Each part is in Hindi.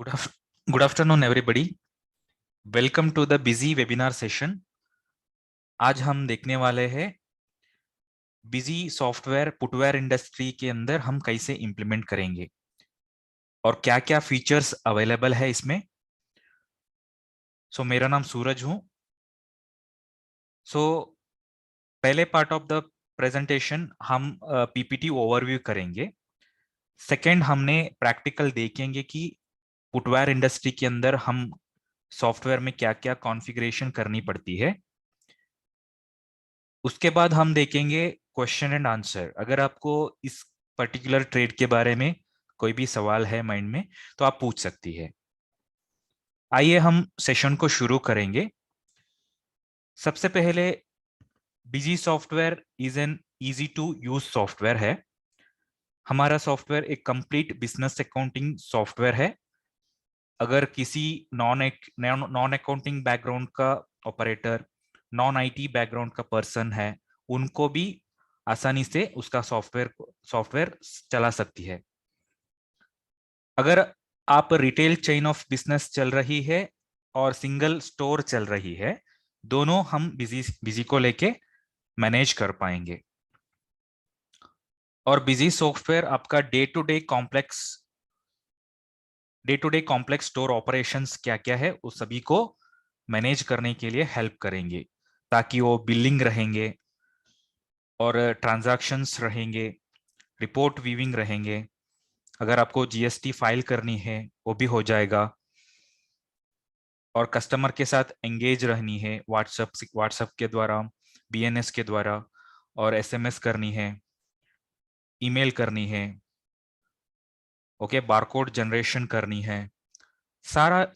Good afternoon, everybody. Welcome to the busy webinar session. आज हम देखने वाले हैं बिजी सॉफ्टवेयर फुटवेयर इंडस्ट्री के अंदर हम कैसे इंप्लीमेंट करेंगे और क्या-क्या फीचर्स अवेलेबल है इसमें। मेरा नाम सूरज हूं। पहले पार्ट ऑफ द प्रेजेंटेशन हम पीपीटी ओवरव्यू करेंगे। सेकंड हमने प्रैक्टिकल देखेंगे कि फुटवेयर इंडस्ट्री के अंदर हम सॉफ्टवेयर में क्या-क्या कॉन्फ़िगरेशन करनी पड़ती है। उसके बाद हम देखेंगे क्वेश्चन एंड आंसर। अगर आपको इस पर्टिकुलर ट्रेड के बारे में कोई भी सवाल है माइंड में तो आप पूछ सकती है। आइए हम सेशन को शुरू करेंगे। सबसे पहले busy software is an easy to use software है। हमारा सॉफ्टवेयर एक कंप्लीट बिजनेस अकाउंटिंग सॉफ्टवेयर है। अगर किसी नॉन अकाउंटिंग बैकग्राउंड का ऑपरेटर, नॉन आईटी बैकग्राउंड का पर्सन है, उनको भी आसानी से उसका सॉफ्टवेयर चला सकती है। अगर आप रिटेल चेन ऑफ बिजनेस चल रही है और सिंगल स्टोर चल रही है, दोनों हम बिजी को लेके मैनेज कर पाएंगे। और बिजी सॉफ्टवेयर आपका day to day complex store operations क्या-क्या है उस सभी को मैनेज करने के लिए हेल्प करेंगे, ताकि वो बिलिंग रहेंगे और ट्रांजैक्शंस रहेंगे, रिपोर्ट वीविंग रहेंगे। अगर आपको जीएसटी फाइल करनी है वो भी हो जाएगा, और कस्टमर के साथ एंगेज रहनी है व्हाट्सएप के द्वारा, बीएनएस के द्वारा, और एसएमएस करनी है, ईमेल करनी है, ओके, बारकोड जनरेशन करनी है। सारा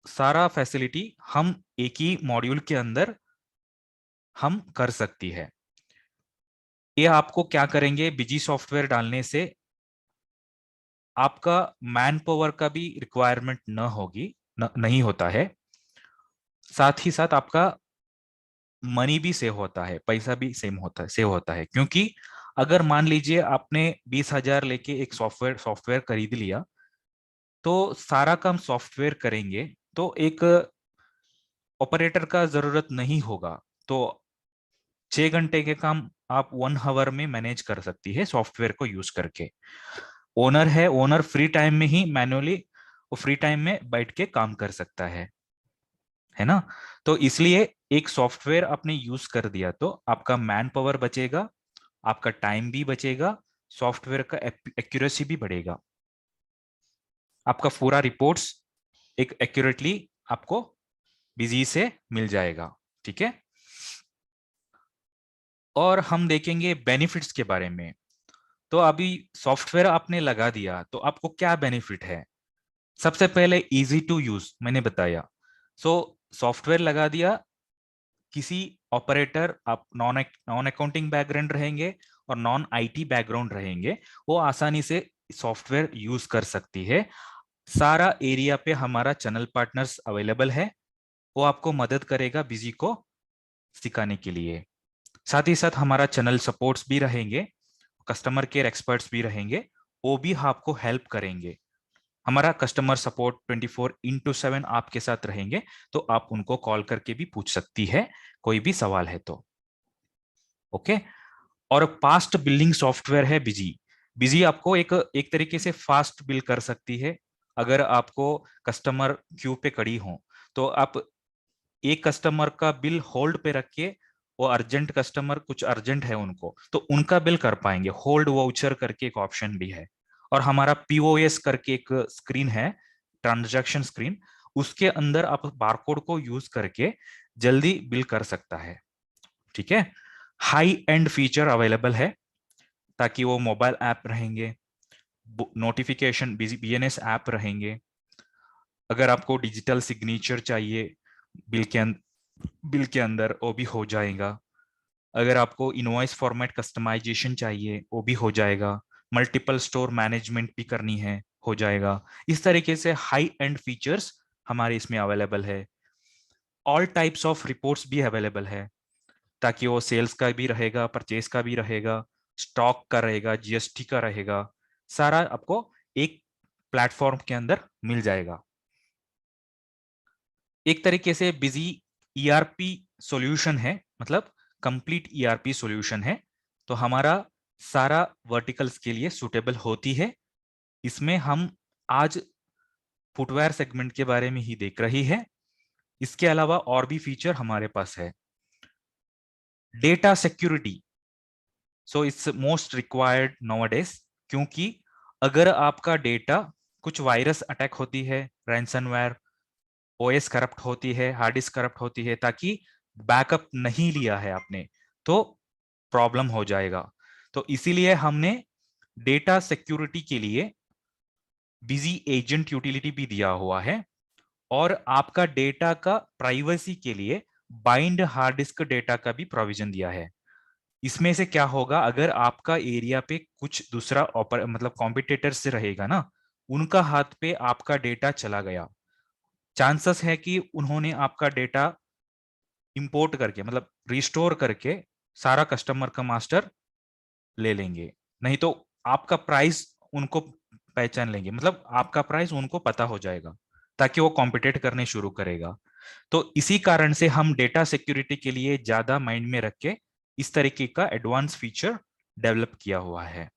सारा फैसिलिटी हम एक ही मॉड्यूल के अंदर हम कर सकती है। ये आपको क्या करेंगे, बिजी सॉफ्टवेयर डालने से आपका मैन पावर का भी रिक्वायरमेंट नहीं होता है। साथ ही साथ आपका मनी भी सेव होता है, पैसा भी सेव होता है। क्योंकि अगर मान लीजिए आपने 20,000 लेके एक सॉफ्टवेयर खरीद लिया, तो सारा काम सॉफ्टवेयर करेंगे तो एक ऑपरेटर का जरूरत नहीं होगा। तो 6 घंटे के काम आप 1 आवर में मैनेज कर सकती है सॉफ्टवेयर को यूज करके। ओनर फ्री टाइम में ही मैनुअली वो फ्री टाइम में बैठ के काम कर सकता है ना। तो इसलिए एक सॉफ्टवेयर आपने यूज कर दिया तो आपका मैन पावर बचेगा, आपका टाइम भी बचेगा, सॉफ्टवेयर का एक्यूरेसी भी बढ़ेगा, आपका पूरा रिपोर्ट्स एक एक्यूरेटली आपको बिजी से मिल जाएगा। ठीक है। और हम देखेंगे बेनिफिट्स के बारे में। तो अभी सॉफ्टवेयर आपने लगा दिया तो आपको क्या बेनिफिट है। सबसे पहले इजी टू यूज मैंने बताया। सॉफ्टवेयर लगा दिया, किसी ऑपरेटर, आप नॉन अकाउंटिंग बैकग्राउंड रहेंगे और नॉन आईटी बैकग्राउंड रहेंगे, वो आसानी से सॉफ्टवेयर यूज कर सकती है। सारा एरिया पे हमारा चैनल पार्टनर्स अवेलेबल है, वो आपको मदद करेगा बिजी को सिखाने के लिए। साथ ही साथ हमारा चैनल सपोर्ट्स भी रहेंगे, कस्टमर केयर एक्सपर्ट्स भी रहेंगे, वो भी आपको हेल्प करेंगे। हमारा कस्टमर सपोर्ट 24/7 आपके साथ रहेंगे, तो आप उनको कॉल करके भी पूछ सकती है कोई भी सवाल है तो। ओके। और फास्ट बिलिंग सॉफ्टवेयर है बिजी। बिजी आपको एक एक तरीके से फास्ट बिल कर सकती है। अगर आपको कस्टमर क्यू पे खड़ी हो तो आप एक कस्टमर का बिल होल्ड पे रख के, वो अर्जेंट कस्टमर कुछ अर्जेंट है उनको, तो उनका बिल कर पाएंगे। होल्ड वाउचर करके एक ऑप्शन भी है, और हमारा पीओएस करके एक स्क्रीन है, ट्रांजैक्शन स्क्रीन, उसके अंदर आप बारकोड को यूज करके जल्दी बिल कर सकता है। ठीक है। हाई एंड फीचर अवेलेबल है, ताकि वो मोबाइल ऐप रहेंगे, नोटिफिकेशन बीएनएस ऐप रहेंगे। अगर आपको डिजिटल सिग्नेचर चाहिए बिल के अंदर, वो भी हो जाएगा। अगर आपको इनवॉइस फॉर्मेट कस्टमाइजेशन चाहिए वो भी हो जाएगा। मल्टीपल स्टोर मैनेजमेंट भी करनी है, हो जाएगा। इस तरीके से हाई एंड फीचर्स हमारे इसमें अवेलेबल है। ऑल टाइप्स ऑफ रिपोर्ट्स भी अवेलेबल है, ताकि वो सेल्स का भी रहेगा, परचेज का भी रहेगा, स्टॉक का रहेगा, जीएसटी का रहेगा। सारा आपको एक प्लेटफॉर्म के अंदर मिल जाएगा। एक तरीके से बिजी ईआरपी सॉल्यूशन है, मतलब कंप्लीट ईआरपी सॉल्यूशन है। तो हमारा सारा वर्टिकल्स के लिए सुटेबल होती है। इसमें हम आज फुटवेयर सेगमेंट के बारे में ही देख रही है। इसके अलावा और भी फीचर हमारे पास है। Data security, so it's most required nowadays, क्योंकि अगर आपका डेटा कुछ वायरस अटैक होती है, रैंसमवेयर, ओएस करप्ट होती है, हार्ड डिस्क करप्ट होती है, ताकि बैकअप नहीं लिया है आपने, तो प्रॉब्लम हो जाएगा। तो इसीलिए हमने डेटा सिक्योरिटी के लिए बिजी एजेंट यूटिलिटी भी दिया हुआ है, और आपका डेटा का प्राइवेसी के लिए बाइंड हार्ड डिस्क डेटा का भी प्रोविजन दिया है। इसमें से क्या होगा, अगर आपका एरिया पे कुछ दूसरा मतलब कॉम्पिटिटर से रहेगा ना, उनका हाथ पे आपका डेटा चला गया, चांसेस है कि उन्होंने आपका डेटा इंपोर्ट करके, मतलब रिस्टोर करके सारा कस्टमर का मास्टर ले लेंगे। नहीं तो आपका प्राइस उनको पहचान लेंगे, मतलब आपका प्राइस उनको पता हो जाएगा, ताकि वो कॉम्पिटेट करने शुरू करेगा। तो इसी कारण से हम डेटा सिक्योरिटी के लिए ज्यादा माइंड में रख के इस तरीके का एडवांस फीचर डेवलप किया हुआ है।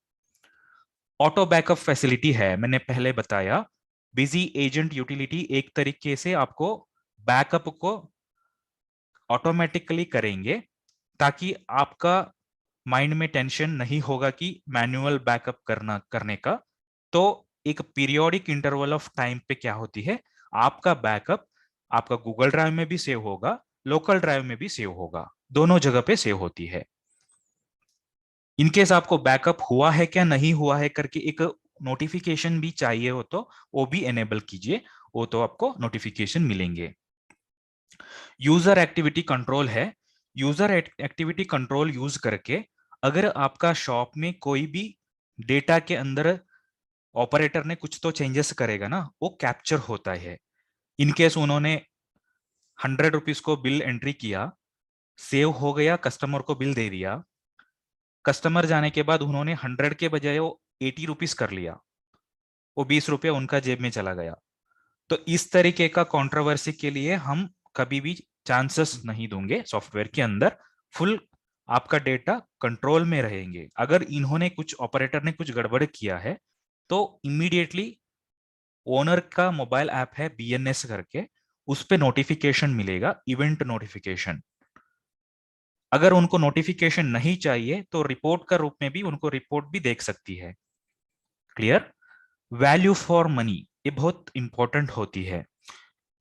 ऑटो बैकअप फैसिलिटी है, मैंने पहले बताया। बिजी एजेंट यूटिलिटी एक तरीके से आपको बैकअप को ऑटोमेटिकली करेंगे, ताकि आपका माइंड में टेंशन नहीं होगा कि मैनुअल बैकअप करने का। तो एक पीरियोडिक इंटरवल ऑफ टाइम पे क्या होती है, आपका बैकअप आपका गूगल ड्राइव में भी सेव होगा, लोकल ड्राइव में भी सेव होगा, दोनों जगह पे सेव होती है। इनकेस आपको बैकअप हुआ है क्या नहीं हुआ है करके एक नोटिफिकेशन भी चाहिए हो, तो वो भी एनेबल कीजिए, वो तो आपको नोटिफिकेशन मिलेंगे। यूजर एक्टिविटी कंट्रोल है। यूजर एक्टिविटी कंट्रोल यूज करके अगर आपका शॉप में कोई भी डेटा के अंदर ऑपरेटर ने कुछ तो चेंजेस करेगा ना, वो कैप्चर होता है। इनकेस उन्होंने 100 रुपीज को बिल एंट्री किया, सेव हो गया, कस्टमर को बिल दे दिया, कस्टमर जाने के बाद उन्होंने 100 के बजाय वो 80 रुपीज कर लिया, वो 20 रुपये उनका जेब में चला गया। तो इस तरीके का कंट्रोवर्सी के लिए हम कभी भी चांसेस नहीं दूंगे सॉफ्टवेयर के अंदर। फुल आपका डेटा कंट्रोल में रहेंगे। अगर इन्होंने कुछ ऑपरेटर ने कुछ गड़बड़ किया है, तो इमीडिएटली ओनर का मोबाइल ऐप है बीएनएस करके, उस पे नोटिफिकेशन मिलेगा, इवेंट नोटिफिकेशन। अगर उनको नोटिफिकेशन नहीं चाहिए तो रिपोर्ट का रूप में भी उनको रिपोर्ट भी देख सकती है। क्लियर? वैल्यू फॉर मनी, ये बहुत इंपॉर्टेंट होती है।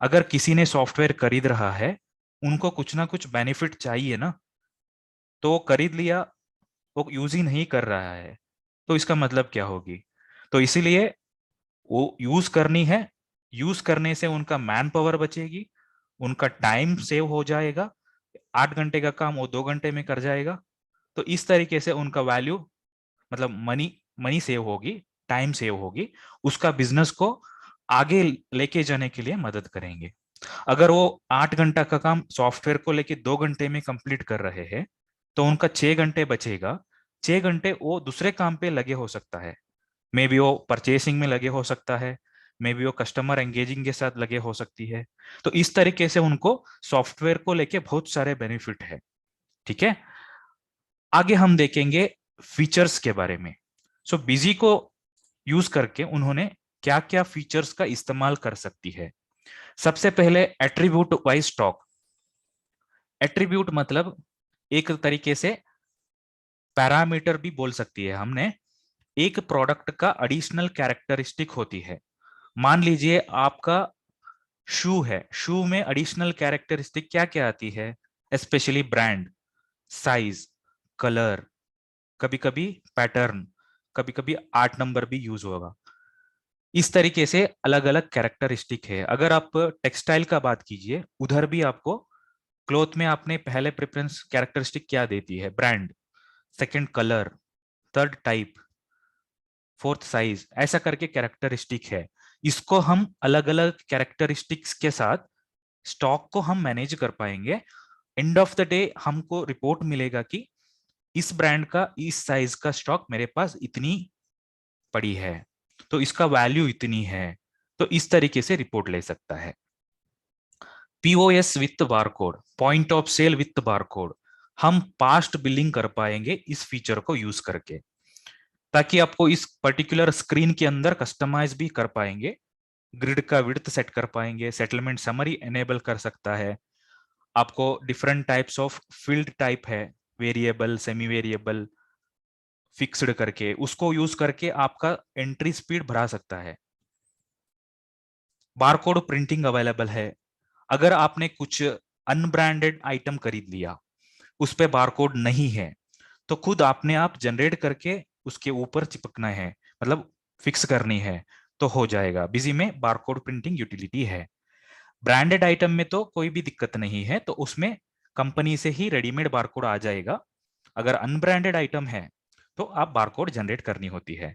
अगर किसी ने सॉफ्टवेयर खरीद रहा है, उनको कुछ ना कुछ बेनिफिट चाहिए ना, तो वो खरीद लिया, वो यूज ही नहीं कर रहा है, तो इसका मतलब क्या होगी? तो इसीलिए वो यूज करनी है। यूज करने से उनका मैन पावर बचेगी, उनका टाइम सेव हो जाएगा, 8 घंटे का काम वो 2 घंटे में कर जाएगा। तो इस तरीके से उनका वैल्यू, मतलब मनी, मनी सेव होगी, टाइम सेव होगी, उसका बिजनेस को आगे लेके जाने के लिए मदद करेंगे। अगर वो 8 घंटा का काम सॉफ्टवेयर को लेके 2 घंटे में कंप्लीट कर रहे हैं, तो उनका 6 घंटे बचेगा। 6 घंटे वो दूसरे काम पे लगे हो सकता है, मे बी वो परचेसिंग में लगे हो सकता है, मे बी वो कस्टमर एंगेजिंग के साथ लगे हो सकती है। तो इस तरीके से उनको सॉफ्टवेयर को लेके बहुत सारे बेनिफिट है। ठीक है, आगे हम देखेंगे फीचर्स के बारे में। सो बिजी को यूज करके उन्होंने क्या क्या फीचर्स का इस्तेमाल कर सकती है। सबसे पहले एट्रीब्यूट वाइज स्टॉक। एट्रीब्यूट मतलब एक तरीके से पैरामीटर भी बोल सकती है हमने, एक प्रोडक्ट का एडिशनल कैरेक्टरिस्टिक होती है। मान लीजिए आपका शू है, शू में एडिशनल कैरेक्टरिस्टिक क्या क्या आती है, स्पेशली ब्रांड, साइज, कलर, कभी कभी पैटर्न, कभी कभी 8 नंबर भी यूज होगा। इस तरीके से अलग अलग कैरेक्टरिस्टिक है। अगर आप टेक्सटाइल का बात कीजिए, उधर भी आपको क्लोथ में आपने पहले प्रेफरेंस कैरेक्टरिस्टिक क्या देती है, brand, second colour, third type, fourth size, ऐसा करके कैरेक्टरिस्टिक है। इसको हम अलग अलग कैरेक्टरिस्टिक्स के साथ स्टॉक को हम मैनेज कर पाएंगे। एंड ऑफ द डे हमको रिपोर्ट मिलेगा कि इस ब्रांड का इस साइज का स्टॉक मेरे पास इतनी पड़ी है, तो इसका वैल्यू इतनी है। तो इस तरीके से रिपोर्ट ले सकता है। POS with barcode, point of sale with barcode, हम पास्ट बिलिंग कर पाएंगे इस फीचर को यूज करके, ताकि आपको इस पर्टिकुलर स्क्रीन के अंदर कस्टमाइज भी कर पाएंगे, ग्रिड का विड्थ सेट कर पाएंगे, सेटलमेंट समरी एनेबल कर सकता है आपको, different types of field type है, वेरिएबल, सेमी वेरिएबल, फिक्स्ड करके, उसको यूज करके आपका एंट्री स्पीड बढ़ा सकता है। बारकोड प्रिंटिंग अवेलेबल है, अगर आपने कुछ अनब्रांडेड आइटम खरीद लिया, उस पे बारकोड नहीं है, तो खुद आपने आप जनरेट करके उसके ऊपर चिपकना है, मतलब फिक्स करनी है, तो हो जाएगा। बिजी में बारकोड प्रिंटिंग यूटिलिटी है। ब्रांडेड आइटम में तो कोई भी दिक्कत नहीं है, तो उसमें कंपनी से ही रेडीमेड बारकोड आ जाएगा। अगर अनब्रांडेड आइटम है तो आप बारकोड जनरेट करनी होती है।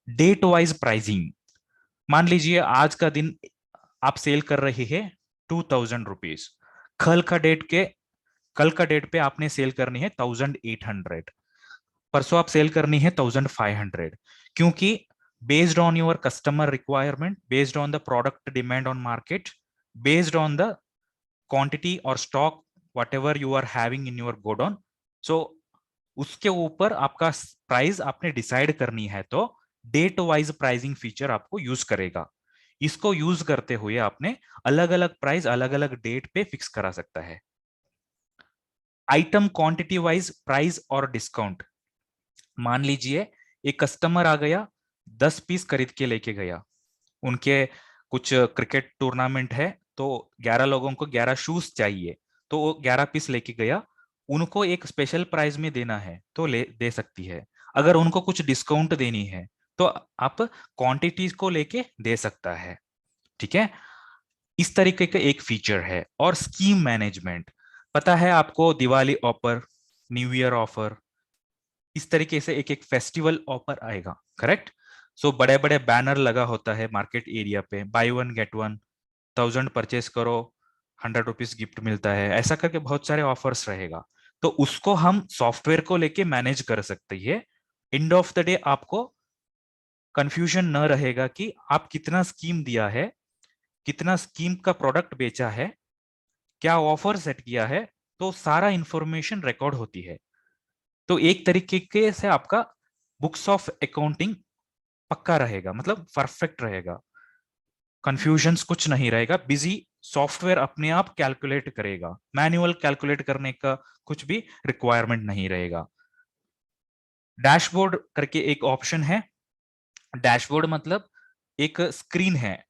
डेट वाइज प्राइसिंग, मान लीजिए आज का दिन आप सेल कर रही है 2000 रुपीज, कल का डेट के कल का डेट पे आपने सेल करनी है 1800, परसों आप सेल करनी है 1500, क्योंकि based on your customer requirement, based on the product demand on market, based on the quantity और stock what ever you are having in your godown, so उसके ऊपर आपका प्राइस आपने डिसाइड करनी है, तो डेट वाइज प्राइसिंग फीचर आपको यूज करेगा। इसको यूज करते हुए आपने अलग अलग प्राइस अलग अलग डेट पे फिक्स करा सकता है। आइटम क्वांटिटी वाइज प्राइस और डिस्काउंट, मान लीजिए एक कस्टमर आ गया, 10 पीस खरीद के लेके गया, उनके कुछ क्रिकेट टूर्नामेंट है, तो 11 लोगों को 11 शूज चाहिए, तो वो 11 पीस लेके गया, उनको एक स्पेशल प्राइस में देना है तो ले दे सकती है। अगर उनको कुछ डिस्काउंट देनी है तो आप क्वांटिटीज को लेके दे सकता है। ठीक है, इस तरीके का एक फीचर है। और स्कीम मैनेजमेंट, पता है आपको, Diwali offer, new year offer, इस तरीके से एक एक फेस्टिवल ऑफर आएगा, करेक्ट। सो बड़े बड़े बैनर लगा होता है मार्केट एरिया पे, by one get one, 1000 purchase करो 100 रुपीज गिफ्ट मिलता है, ऐसा करके बहुत सारे ऑफर्स रहेगा। तो उसको हम सॉफ्टवेयर को लेके मैनेज कर सकते हैं। एंड ऑफ द डे आपको कंफ्यूजन न रहेगा कि आप कितना स्कीम दिया है, कितना स्कीम का प्रोडक्ट बेचा है, क्या ऑफर सेट किया है, तो सारा इंफॉर्मेशन रिकॉर्ड होती है। तो एक तरीके से आपका बुक्स ऑफ अकाउंटिंग पक्का रहेगा, मतलब परफेक्ट रहेगा, कंफ्यूजन्स कुछ नहीं रहेगा, बिजी सॉफ्टवेयर अपने आप कैलकुलेट करेगा, मैन्युअल कैलकुलेट करने का कुछ भी रिक्वायरमेंट नहीं रहेगा। डैशबोर्ड करके एक ऑप्शन है, डैशबोर्ड मतलब एक स्क्रीन है,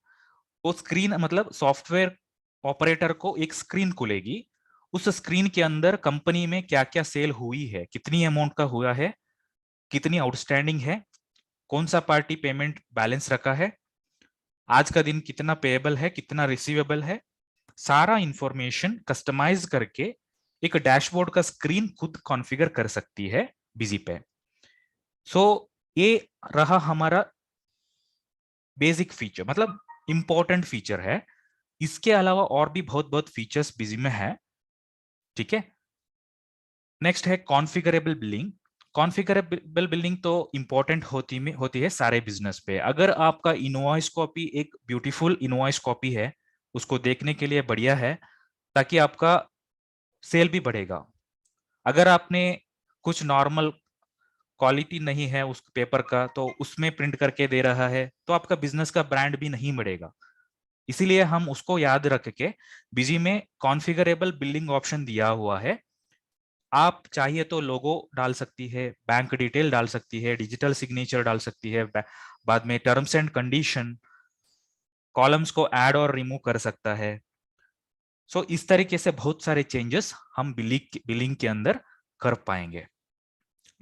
वो स्क्रीन मतलब सॉफ्टवेयर ऑपरेटर को एक स्क्रीन खुलेगी, उस स्क्रीन के अंदर कंपनी में क्या क्या सेल हुई है, कितनी अमाउंट का हुआ है, कितनी आउटस्टैंडिंग है, कौन सा पार्टी पेमेंट बैलेंस रखा है, आज का दिन कितना पेएबल है, कितना रिसीवेबल है, सारा इंफॉर्मेशन कस्टमाइज करके एक डैशबोर्ड का स्क्रीन खुद कॉन्फ़िगर कर सकती है बिजी पे। सो ये रहा हमारा बेसिक फीचर, मतलब इंपॉर्टेंट फीचर है। इसके अलावा और भी बहुत बहुत फीचर्स बिजी में है। ठीक है, नेक्स्ट है कॉन्फ़िगरेबल बिलिंग। कॉन्फ़िगरेबल बिलिंग तो इंपॉर्टेंट होती है सारे बिजनेस पे। अगर आपका इनवॉइस कॉपी एक ब्यूटीफुल इनवॉइस कॉपी है, उसको देखने के लिए बढ़िया है, ताकि आपका सेल भी बढ़ेगा। अगर आपने कुछ नॉर्मल क्वालिटी नहीं है उस पेपर का, तो उसमें प्रिंट करके दे रहा है, तो आपका बिजनेस का ब्रांड भी नहीं बढ़ेगा। इसीलिए हम उसको याद रख के बिजी में कॉन्फ़िगरेबल बिलिंग ऑप्शन दिया हुआ है। आप चाहिए तो लोगो डाल सकती है, बैंक डिटेल डाल सकती है, डिजिटल सिग्नेचर डाल सकती है, बाद में टर्म्स एंड कंडीशन, कॉलम्स को ऐड और रिमूव कर सकता है। सो इस तरीके से बहुत सारे चेंजेस हम बिलिंग के अंदर कर पाएंगे।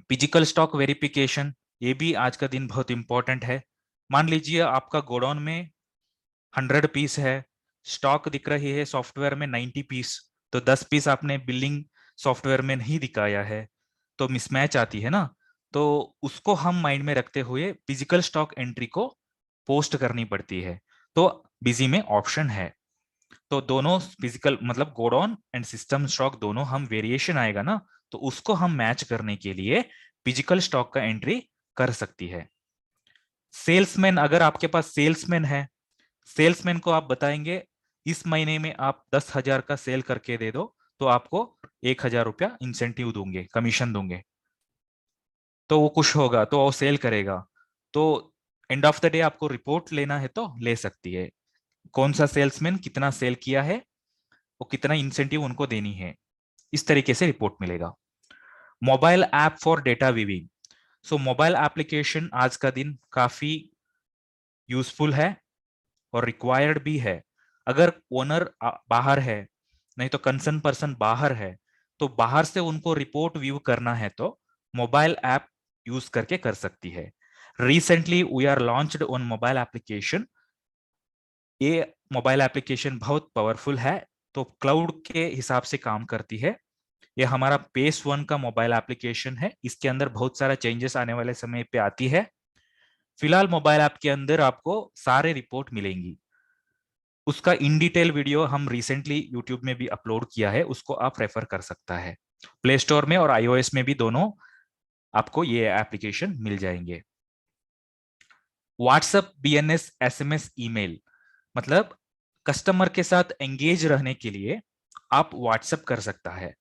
फिजिकल स्टॉक वेरिफिकेशन, ये भी आज का दिन बहुत इंपॉर्टेंट है। मान लीजिए आपका गोडाउन में 100 पीस है, स्टॉक दिख रही है सॉफ्टवेयर में 90 पीस, तो 10 पीस आपने बिलिंग सॉफ्टवेयर में नहीं दिखाया है, तो मिसमैच आती है ना। तो उसको हम माइंड में रखते हुए फिजिकल स्टॉक एंट्री को पोस्ट करनी पड़ती है। तो बिजी में ऑप्शन है, तो दोनों फिजिकल मतलब गोडाउन एंड सिस्टम स्टॉक दोनों हम वेरिएशन आएगा ना, तो उसको हम मैच करने के लिए फिजिकल स्टॉक का एंट्री कर सकती है। सेल्समैन, अगर आपके पास सेल्समैन है, सेल्समैन को आप बताएंगे इस महीने में आप 10,000 का सेल करके दे दो तो आपको 1,000 रुपया इंसेंटिव दूंगे, कमीशन दूंगे। तो वो खुश होगा तो वो सेल करेगा। तो एंड ऑफ द डे आपको रिपोर्ट लेना है तो ले सकती है, कौन सा सेल्समैन कितना सेल किया है, वो कितना इंसेंटिव उनको देनी है, इस तरीके से रिपोर्ट मिलेगा। Mobile app for data weaving. So mobile application आज का दिन काफी यूजफुल है और रिक्वायर्ड भी है। अगर ओनर बाहर है, नहीं तो कंसर्न पर्सन बाहर है, तो बाहर से उनको रिपोर्ट व्यू करना है तो मोबाइल ऐप यूज करके कर सकती है। Recently we are launched on mobile application. ये मोबाइल एप्लीकेशन बहुत पावरफुल है, तो क्लाउड के हिसाब से काम करती है। ये हमारा पेस वन का मोबाइल एप्लीकेशन है, इसके अंदर बहुत सारा चेंजेस आने वाले समय पे आती है। फिलहाल मोबाइल ऐप के अंदर आपको सारे रिपोर्ट मिलेंगी। उसका इन डिटेल वीडियो हम रिसेंटली यूट्यूब में भी अपलोड किया है, उसको आप रेफर कर सकता है। प्ले स्टोर में और आईओएस में भी दोनों आपको ये एप्लीकेशन मिल जाएंगे। व्हाट्सएप, बीएनएस, एसएमएस, ईमेल, मतलब कस्टमर के साथ एंगेज रहने के लिए आप व्हाट्सएप कर सकता है,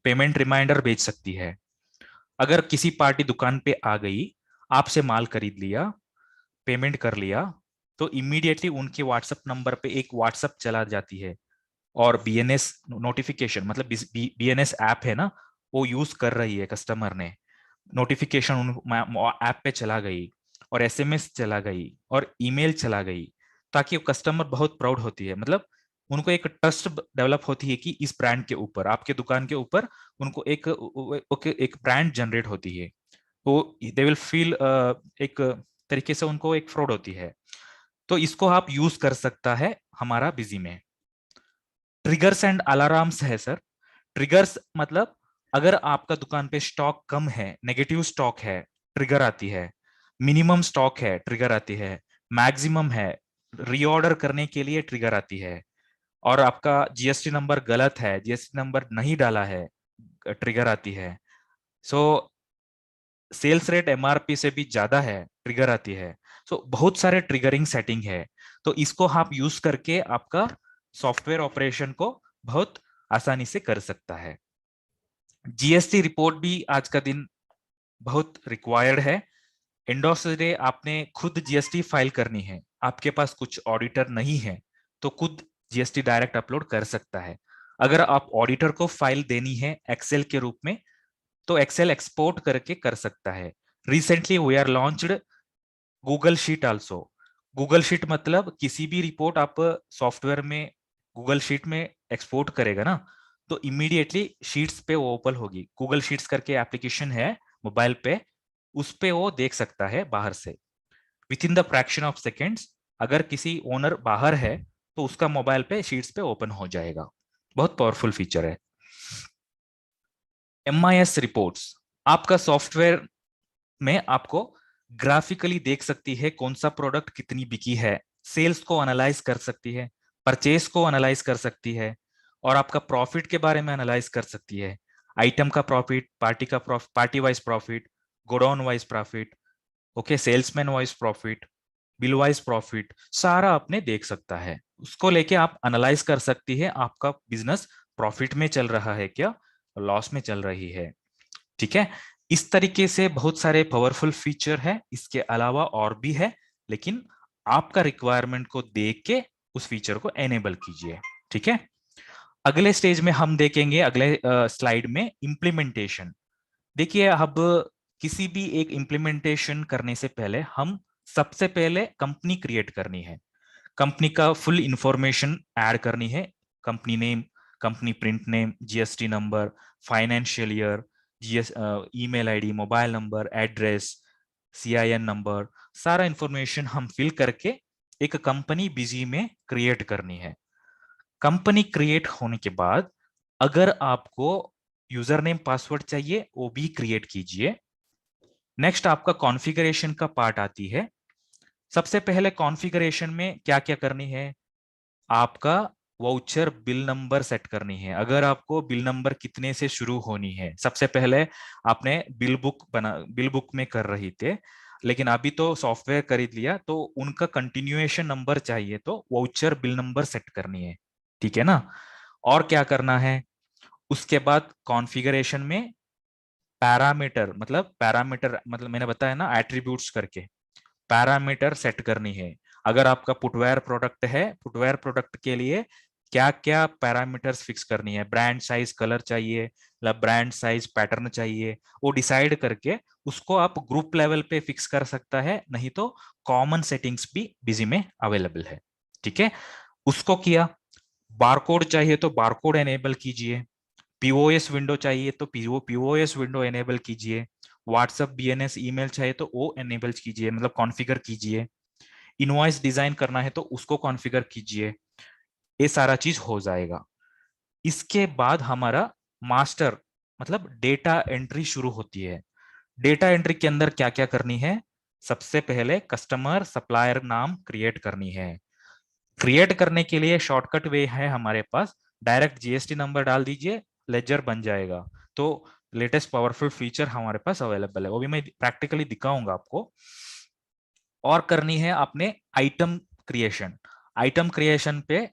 पेमेंट रिमाइंडर भेज सकती है। अगर किसी पार्टी दुकान पे आ गई, आपसे माल खरीद लिया, पेमेंट कर लिया, तो इमीडिएटली उनके व्हाट्सएप नंबर पे एक व्हाट्सएप चला जाती है और बीएनएस नोटिफिकेशन, मतलब बीएनएस ऐप है ना, वो यूज कर रही है कस्टमर ने, नोटिफिकेशन उन ऐप पे चला गई और एसएमएस चला गई और ईमेल चला गई, ताकि कस्टमर बहुत प्राउड होती है, मतलब उनको एक ट्रस्ट डेवलप होती है कि इस ब्रांड के ऊपर, आपके दुकान के ऊपर उनको एक ब्रांड जनरेट होती है। तो दे विल फील एक तरीके से उनको एक फ्रॉड होती है। तो इसको आप यूज कर सकता है हमारा बिजी में। ट्रिगर्स एंड अलार्म्स है सर। ट्रिगर्स मतलब अगर आपका दुकान पे स्टॉक कम है, नेगेटिव स्टॉक है, ट्रिगर आती है। मिनिमम स्टॉक है, ट्रिगर आती है। मैक्सिमम है, रीऑर्डर करने के लिए ट्रिगर आती है। और आपका जीएसटी नंबर गलत है, जीएसटी नंबर नहीं डाला है, ट्रिगर आती है। सो सेल्स रेट एमआरपी से भी ज्यादा है, ट्रिगर आती है। सो बहुत सारे ट्रिगरिंग सेटिंग है, तो इसको आप यूज करके आपका सॉफ्टवेयर ऑपरेशन को बहुत आसानी से कर सकता है। जीएसटी रिपोर्ट भी आज का दिन बहुत रिक्वायर्ड है। एंड ऑफ द डे आपने खुद जीएसटी फाइल करनी है, आपके पास कुछ ऑडिटर नहीं है, तो खुद जीएसटी डायरेक्ट अपलोड कर सकता है। अगर आप ऑडिटर को फाइल देनी है एक्सेल के रूप में, तो एक्सेल एक्सपोर्ट करके कर सकता है। Recently we are launched Google Sheet also. Google Sheet मतलब किसी भी रिपोर्ट आप सॉफ्टवेयर में गूगल शीट में एक्सपोर्ट करेगा ना, तो इमीडिएटली शीट्स पे वो ओपन होगी। गूगल शीट्स करके एप्लीकेशन है मोबाइल पे, उस पे वो देख सकता है बाहर से with in the fraction of seconds. अगर किसी ओनर बाहर है तो उसका मोबाइल पे शीट्स पे ओपन हो जाएगा। बहुत पावरफुल फीचर है। एमआईएस रिपोर्ट्स, आपका सॉफ्टवेयर में आपको ग्राफिकली देख सकती है कौन सा प्रोडक्ट कितनी बिकी है, सेल्स को एनालाइज कर सकती है, परचेस को एनालाइज कर सकती है, और आपका प्रॉफिट के बारे में एनालाइज कर सकती है। आइटम का प्रॉफिट, पार्टी का profit, party wise profit, godown wise profit, okay, salesman wise profit, bill wise profit, सारा आपने देख सकता है। उसको लेके आप एनालाइज कर सकती है आपका बिजनेस प्रॉफिट में चल रहा है क्या, लॉस में चल रही है। ठीक है, इस तरीके से बहुत सारे पावरफुल फीचर है, इसके अलावा और भी है, लेकिन आपका रिक्वायरमेंट को देख के उस फीचर को एनेबल कीजिए। ठीक है, अगले स्टेज में हम देखेंगे, अगले स्लाइड में इम्प्लीमेंटेशन। देखिए, अब किसी भी एक इम्प्लीमेंटेशन करने से पहले हम सबसे पहले कंपनी क्रिएट करनी है, कंपनी का फुल इंफॉर्मेशन ऐड करनी है। Company name, company print name, GST number, financial year, GS email ID, mobile number, address, CIN number, सारा इंफॉर्मेशन हम फिल करके एक कंपनी बिजी में क्रिएट करनी है। कंपनी क्रिएट होने के बाद अगर आपको यूजर नेम पासवर्ड चाहिए वो भी क्रिएट कीजिए। नेक्स्ट आपका कॉन्फ़िगरेशन का पार्ट आती है। सबसे पहले कॉन्फ़िगरेशन में क्या क्या करनी है, आपका वाउचर बिल नंबर सेट करनी है। अगर आपको बिल नंबर कितने से शुरू होनी है, सबसे पहले आपने बिल बुक में कर रही थे, लेकिन अभी तो सॉफ्टवेयर खरीद लिया तो उनका कंटिन्यूएशन नंबर चाहिए, तो वाउचर बिल नंबर सेट करनी है। ठीक है ना। और क्या करना है, उसके बाद कॉन्फ़िगरेशन में पैरामीटर मतलब मैंने बताया ना एट्रीब्यूट्स करके, पैरामीटर सेट करनी है। अगर आपका फुटवेयर प्रोडक्ट है, फुटवेयर प्रोडक्ट के लिए क्या क्या पैरामीटर्स फिक्स करनी है, ब्रांड साइज कलर चाहिए, मतलब ब्रांड साइज पैटर्न चाहिए, वो डिसाइड करके उसको आप ग्रुप लेवल पे फिक्स कर सकता है, नहीं तो कॉमन सेटिंग्स भी बिजी में अवेलेबल है। ठीक है, उसको किया। बारकोड चाहिए तो बारकोड एनेबल कीजिए, पीओएस विंडो चाहिए तो पीओएस विंडो एनेबल कीजिए, व्हाट्सएप बीएनएस ईमेल चाहिए तो वो एनेबल कीजिए, मतलब कॉन्फ़िगर कीजिए, इनवॉइस डिजाइन करना है तो उसको कॉन्फ़िगर कीजिए। ये सारा चीज हो जाएगा। इसके बाद हमारा मास्टर मतलब डेटा एंट्री शुरू होती है। डेटा एंट्री के अंदर क्या क्या करनी है, सबसे पहले कस्टमर सप्लायर नाम क्रिएट करनी है। क्रिएट करने के लिए शॉर्टकट वे है हमारे पास, डायरेक्ट जीएसटी नंबर डाल दीजिए, लेजर बन जाएगा। तो लेटेस्ट पावरफुल फीचर हमारे पास अवेलेबल है, वो भी मैं प्रैक्टिकली दिखाऊंगा आपको। और करनी है आपने आइटम क्रिएशन। आइटम क्रिएशन पे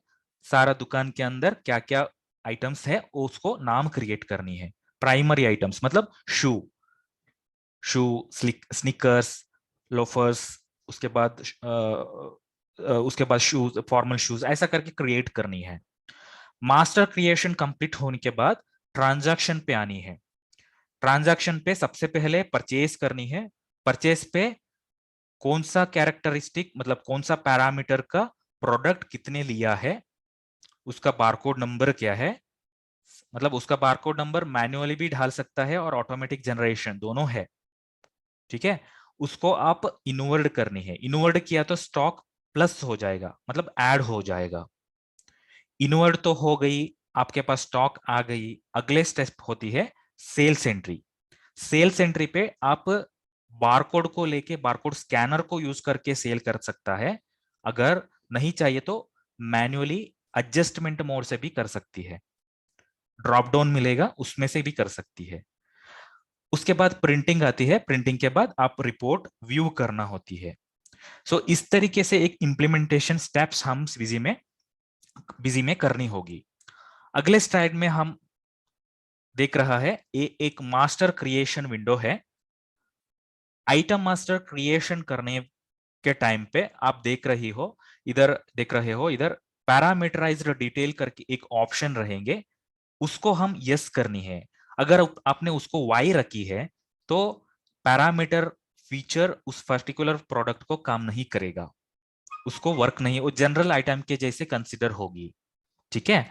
सारा दुकान के अंदर क्या क्या आइटम्स है उसको नाम क्रिएट करनी है। प्राइमरी आइटम्स मतलब शू, शू, स्निकर्स, लोफर्स, उसके बाद शूज, फॉर्मल शूज, ऐसा करके क्रिएट करनी है। मास्टर क्रिएशन कंप्लीट होने के बाद ट्रांजैक्शन पे आनी है। ट्रांजैक्शन पे सबसे पहले परचेज करनी है। परचेज पे कौन सा कैरेक्टरिस्टिक मतलब कौन सा पैरामीटर का प्रोडक्ट कितने लिया है, उसका बारकोड नंबर क्या है, मतलब उसका बारकोड नंबर मैन्युअली भी ढाल सकता है और ऑटोमेटिक जनरेशन दोनों है। ठीक है, उसको आप इनवर्ड करनी है। इनवर्ड किया तो स्टॉक प्लस हो जाएगा, मतलब ऐड हो जाएगा। इनवर्ड तो हो गई, आपके पास स्टॉक आ गई। अगले स्टेप होती है सेल्स एंट्री। सेल्स एंट्री पे आप बारकोड को लेके बारकोड स्कैनर को यूज करके सेल कर सकता है, अगर नहीं चाहिए तो मैन्युअली एडजस्टमेंट मोड से भी कर सकती है, ड्रॉप डाउन मिलेगा उसमें से भी कर सकती है। उसके बाद प्रिंटिंग आती है, प्रिंटिंग के बाद आप रिपोर्ट व्यू करना होती है। सो इस तरीके से एक इंप्लीमेंटेशन स्टेप्स हम बिजी में करनी होगी। अगले स्लाइड में हम देख रहा है ये एक मास्टर क्रिएशन विंडो है। आइटम मास्टर क्रिएशन करने के टाइम पे आप देख रहे हो इधर पैरामीटराइज्ड डिटेल करके एक ऑप्शन रहेंगे, उसको हम यस करनी है। अगर आपने उसको वाई रखी है तो पैरामीटर फीचर उस पर्टिकुलर प्रोडक्ट को काम नहीं करेगा, उसको वर्क नहीं, वो जनरल आइटम के जैसे कंसिडर होगी। ठीक है,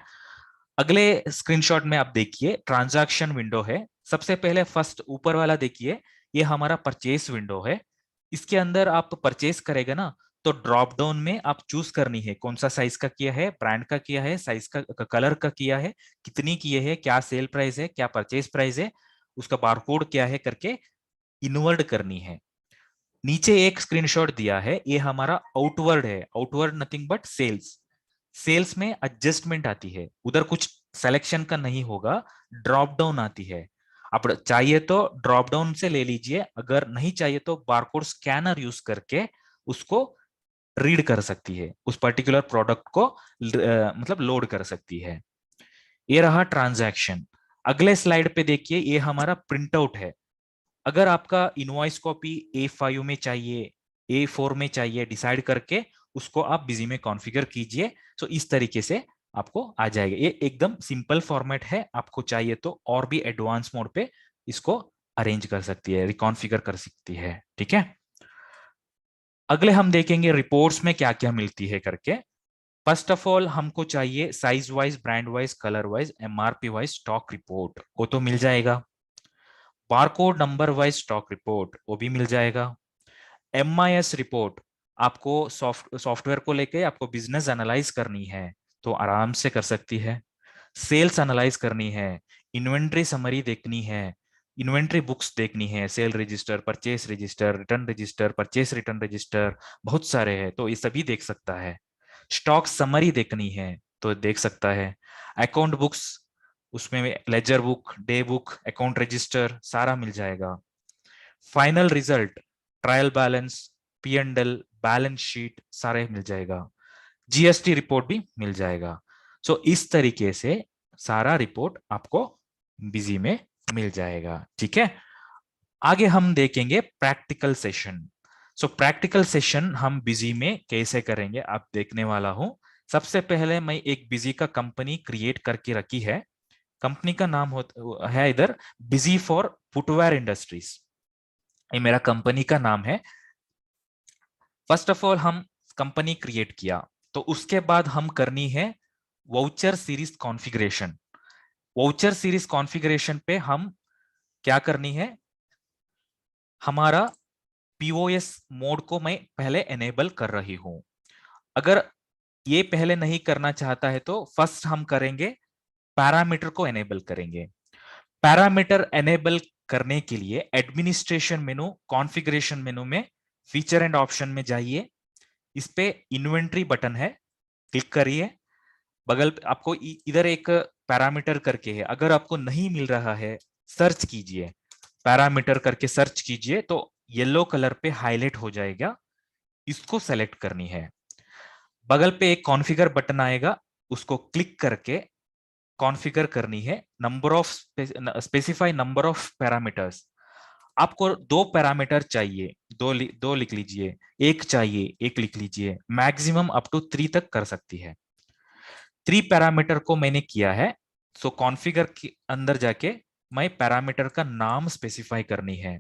अगले स्क्रीनशॉट में आप देखिए ट्रांजैक्शन विंडो है। सबसे पहले फर्स्ट ऊपर वाला देखिए, ये हमारा परचेस विंडो है। इसके अंदर आप परचेस करेगा ना, तो ड्रॉप डाउन में आप चूज करनी है कौन सा साइज का किया है, ब्रांड का किया है, साइज का कलर का किया है, कितनी किए है, क्या सेल प्राइस है, क्या परचेस प्राइस है, उसका बारकोड क्या है करके इनवर्ड करनी है। नीचे एक स्क्रीनशॉट दिया है, ये हमारा आउटवर्ड है। Outward nothing but sales. Sales में एडजस्टमेंट आती है, उधर कुछ सिलेक्शन का नहीं होगा, ड्रॉप डाउन आती है। आप चाहिए तो ड्रॉप डाउन से ले लीजिए, अगर नहीं चाहिए तो बारकोड स्कैनर यूज करके उसको रीड कर सकती है, उस पर्टिकुलर प्रोडक्ट को मतलब लोड कर सकती है। ये रहा ट्रांजैक्शन। अगले स्लाइड पे देखिए, ये हमारा प्रिंट आउट है। अगर आपका इनवॉइस कॉपी A5 में चाहिए, A4 में चाहिए, डिसाइड करके उसको आप बिजी में कॉन्फ़िगर कीजिए। तो इस तरीके से आपको आ जाएगा। ये एकदम सिंपल फॉर्मेट है, आपको चाहिए तो और भी एडवांस मोड पे इसको अरेंज कर सकती है, रिकॉन्फ़िगर कर सकती है। ठीक है, अगले हम देखेंगे रिपोर्ट्स में क्या क्या मिलती है करके। फर्स्ट ऑफ ऑल हमको चाहिए size wise, brand wise, colour wise, MRP wise stock report, वो तो मिल जाएगा। Barcode number wise stock report, वो भी मिल जाएगा। MIS रिपोर्ट, आपको सॉफ्टवेयर को लेके आपको बिजनेस एनालाइज करनी है तो आराम से कर सकती है। सेल्स एनालाइज करनी है, इन्वेंट्री समरी देखनी है, इन्वेंट्री बुक्स देखनी है, cell register, purchase register, return register, purchase return register, बहुत सारे हैं तो ये सभी देख सकता है। स्टॉक समरी देखनी है तो देख सकता है। अकाउंट बुक्स, उसमें laser book, day book, account register सारा मिल जाएगा। Final result, trial balance, P&L, balance sheet सारे मिल जाएगा। GST रिपोर्ट भी मिल जाएगा। सो इस तरीके से सारा रिपोर्ट आपको बिजी में मिल जाएगा। ठीक है, आगे हम देखेंगे प्रैक्टिकल सेशन। सो प्रैक्टिकल सेशन हम बिजी में कैसे करेंगे आप देखने वाला हूं। सबसे पहले मैं एक बिजी का कंपनी क्रिएट करके रखी है। कंपनी का नाम है इधर बिजी फॉर फुटवेयर इंडस्ट्रीज, ये मेरा कंपनी का नाम है। फर्स्ट ऑफ ऑल हम कंपनी क्रिएट किया, तो उसके बाद हम करनी है voucher series configuration. Voucher series configuration पे हम क्या करनी है, हमारा पीओएस मोड को मैं पहले एनेबल कर रही हूं। अगर ये पहले नहीं करना चाहता है तो फर्स्ट हम करेंगे पैरामीटर को एनेबल करेंगे। पैरामीटर एनेबल करने के लिए एडमिनिस्ट्रेशन मेनू, कॉन्फ़िगरेशन मेनू में फीचर एंड ऑप्शन में जाइए, इस पे इन्वेंट्री बटन है, क्लिक करिए। बगल आपको इधर एक पैरामीटर करके है, अगर आपको नहीं मिल रहा है सर्च कीजिए, पैरामीटर करके सर्च कीजिए तो येलो कलर पे हाईलाइट हो जाएगा, इसको सेलेक्ट करनी है। बगल पे एक कॉन्फ़िगर बटन आएगा, उसको क्लिक करके कॉन्फ़िगर करनी है number of specify number of parameters. आपको दो पैरामीटर चाहिए, दो लिख लीजिए, एक चाहिए एक लिख लीजिए, मैक्सिमम अप टू 3 तक कर सकती है। 3 पैरामीटर को मैंने किया है। सो कॉन्फ़िगर के अंदर जाके मैं पैरामीटर का नाम स्पेसिफाई करनी है।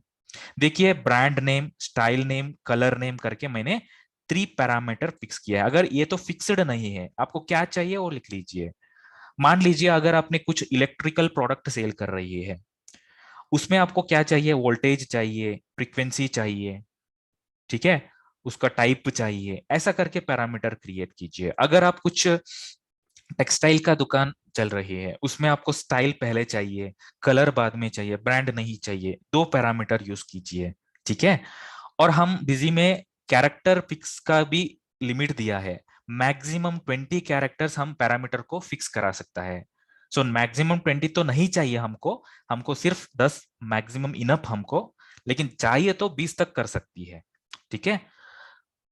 देखिए brand name, style name, colour name करके मैंने 3 पैरामीटर फिक्स किया है। अगर ये तो फिक्स्ड नहीं है, आपको क्या चाहिए वो लिख लीजिए। मान लीजिए अगर आपने कुछ इलेक्ट्रिकल प्रोडक्ट सेल कर रही है, उसमें आपको क्या चाहिए, वोल्टेज चाहिए, फ्रीक्वेंसी चाहिए, ठीक है, उसका टाइप चाहिए, ऐसा करके पैरामीटर क्रिएट कीजिए। अगर आप कुछ टेक्सटाइल का दुकान चल रही है, उसमें आपको स्टाइल पहले चाहिए, कलर बाद में चाहिए, ब्रांड नहीं चाहिए, 2 पैरामीटर यूज कीजिए। ठीक है, और हम बिजी में कैरेक्टर फिक्स का भी लिमिट दिया है, मैक्सिमम 20 कैरेक्टर्स हम पैरामीटर को फिक्स करा सकता है। सो मैक्सिमम 20 तो नहीं चाहिए हमको, हमको सिर्फ 10 मैक्सिमम इनफ हमको, लेकिन चाहिए तो 20 तक कर सकती है। ठीक है,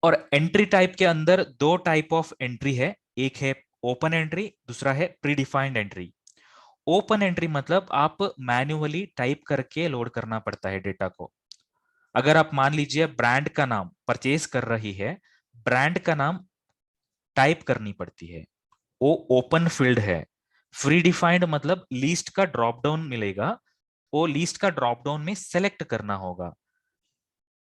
और एंट्री टाइप के अंदर 2 टाइप ऑफ एंट्री है, एक है ओपन एंट्री, दूसरा है pre defined entry. Open entry मतलब आप मैन्युअली टाइप करके लोड करना पड़ता है डेटा को। अगर आप मान लीजिए ब्रांड का नाम परचेज कर रही है, ब्रांड का नाम टाइप करनी पड़ती है, वो ओपन फील्ड है। फ्री डिफाइंड मतलब लिस्ट का ड्रॉप डाउन मिलेगा, वो लिस्ट का ड्रॉप डाउन में सेलेक्ट करना होगा।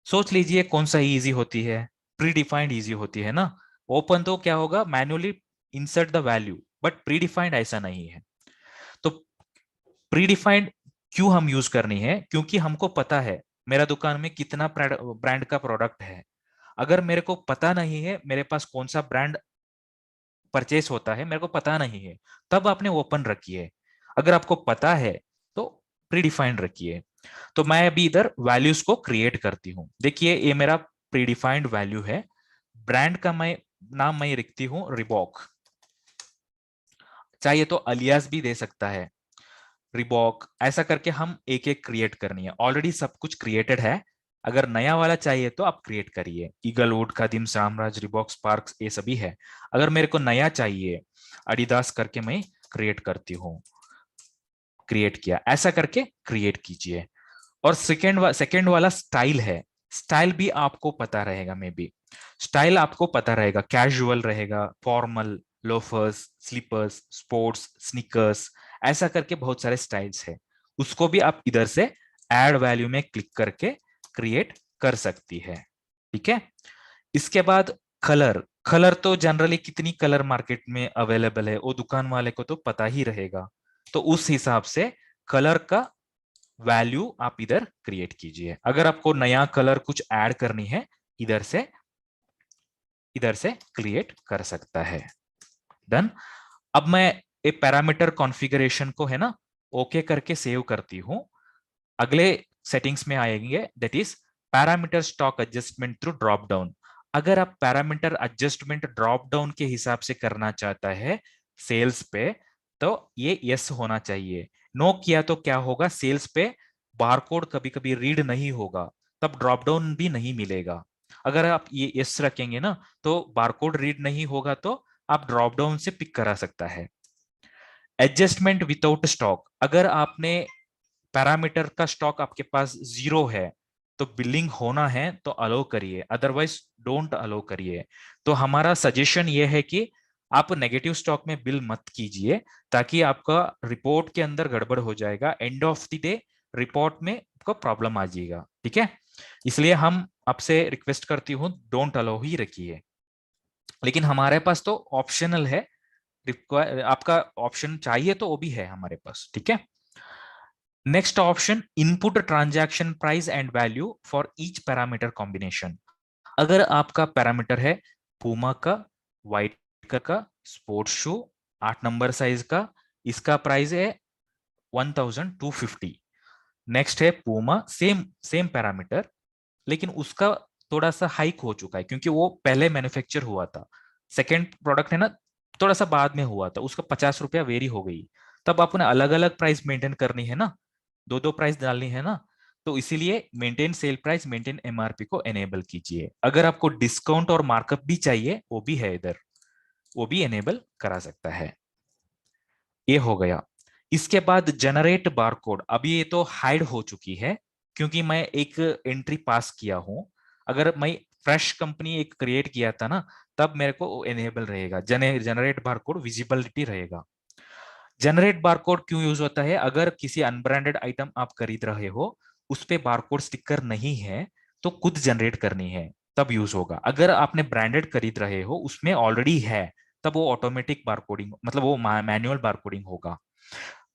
सोच लीजिए कौन सा इजी होती है, प्री डिफाइंड इजी होती है ना। ओपन तो क्या होगा, manually insert the value, but pre defined ऐसा नहीं है। तो प्री डिफाइंड क्यों हम यूज करनी है, क्योंकि हमको पता है मेरा दुकान में कितना ब्रांड का प्रोडक्ट है। अगर मेरे को पता नहीं है मेरे पास कौन सा ब्रांड परचेस होता है, मेरे को पता नहीं है, तब आपने ओपन रखिए। अगर आपको पता है तो प्रीडिफाइंड रखिए। तो मैं अभी इधर वैल्यूज को क्रिएट करती हूँ। देखिए ये मेरा प्रीडिफाइंड वैल्यू है। ब्रांड का मैं लिखती हूँ रिबॉक, चाहिए तो अलियास भी दे सकता है, रिबॉक, ऐसा करके हम एक एक क्रिएट करनी है। ऑलरेडी सब कुछ क्रिएटेड है, अगर नया वाला चाहिए तो आप क्रिएट करिए। ईगलवुड, खादिम, साम्राज, रिबॉक, स्पार्क्स, ये सभी है। अगर मेरे को नया चाहिए अडिदास करके मैं क्रिएट करती हूँ, क्रिएट किया, ऐसा करके क्रिएट कीजिए। और सेकेंड वाला स्टाइल है, स्टाइल भी आपको पता रहेगा, मे बी स्टाइल आपको पता रहेगा, कैजुअल रहेगा, formal, loafers, slippers, sports, sneakers, ऐसा करके बहुत सारे स्टाइल्स है। उसको भी आप इधर से ऐड वैल्यू में क्लिक करके क्रिएट कर सकती है। ठीक है, इसके बाद कलर। कलर तो जनरली कितनी कलर मार्केट में अवेलेबल है वो दुकान वाले को तो पता ही रहेगा, तो उस हिसाब से कलर का वैल्यू आप इधर क्रिएट कीजिए। अगर आपको नया कलर कुछ ऐड करनी है, इधर से क्रिएट कर सकता है। डन। अब मैं एक पैरामीटर कॉन्फ़िगरेशन को है ना ओके करके सेव करती हूं। अगले सेटिंग्स में आएंगे, that is parameter stock adjustment through drop down. अगर आप पैरामीटर एडजस्टमेंट ड्रॉप डाउन के हिसाब से करना चाहता है सेल्स पे, तो ये यस होना चाहिए। नो किया तो क्या होगा, सेल्स पे बारकोड कभी कभी रीड नहीं होगा, तब ड्रॉप डाउन भी नहीं मिलेगा। अगर आप ये यस रखेंगे ना, तो बारकोड रीड नहीं होगा तो आप ड्रॉप डाउन से पिक करा सकता है। एडजस्टमेंट विदाउट स्टॉक, अगर आपने पैरामीटर का स्टॉक आपके पास 0 है तो बिलिंग होना है तो अलो करिए, अदरवाइज डोंट अलो करिए। तो हमारा सजेशन ये है कि आप नेगेटिव स्टॉक में बिल मत कीजिए, ताकि आपका रिपोर्ट के अंदर गड़बड़ हो जाएगा, end of the day report में आपको प्रॉब्लम आ जाएगा। ठीक है, इसलिए हम आपसे रिक्वेस्ट करती हूँ डोंट अलो ही रखिए। लेकिन हमारे पास तो ऑप्शनल है, आपका ऑप्शन चाहिए तो वो भी है हमारे पास। ठीक है, next option, input transaction price and value for each parameter combination. अगर आपका पैरामीटर है पूमा का, व्हाइट का स्पोर्ट्स शू 8 नंबर साइज का, इसका प्राइस है 1250। नेक्स्ट है पूमा, सेम सेम पैरामीटर, लेकिन उसका थोड़ा सा हाइक हो चुका है क्योंकि वो पहले मैन्युफैक्चर हुआ था। सेकेंड प्रोडक्ट है ना, थोड़ा सा बाद में हुआ था, उसका 50 रुपया वेरी हो गई। तब आपने अलग अलग प्राइस मेंटेन करनी है ना, दो दो प्राइस डालनी है ना, तो इसीलिए maintain sale price, maintain MRP को एनेबल कीजिए। अगर आपको डिस्काउंट और मार्कअप भी चाहिए वो भी है इधर, वो भी एनेबल करा सकता है। ये हो गया। इसके बाद जनरेट बारकोड, अभी ये तो हाइड हो चुकी है क्योंकि मैं एक एंट्री पास किया हूं। अगर मैं फ्रेश कंपनी एक क्रिएट किया था ना, तब मेरे को एनेबल रहेगा, जनरेट बारकोड विजिबिलिटी रहेगा। जनरेट बारकोड क्यों यूज होता है? अगर किसी अनब्रांडेड आइटम आप खरीद रहे हो, उस पे बारकोड स्टिकर नहीं है, तो खुद जनरेट करनी है, तब यूज होगा। अगर आपने ब्रांडेड खरीद रहे हो, उसमें ऑलरेडी है, तब वो ऑटोमेटिक बारकोडिंग, मतलब वो मैनुअल बारकोडिंग होगा।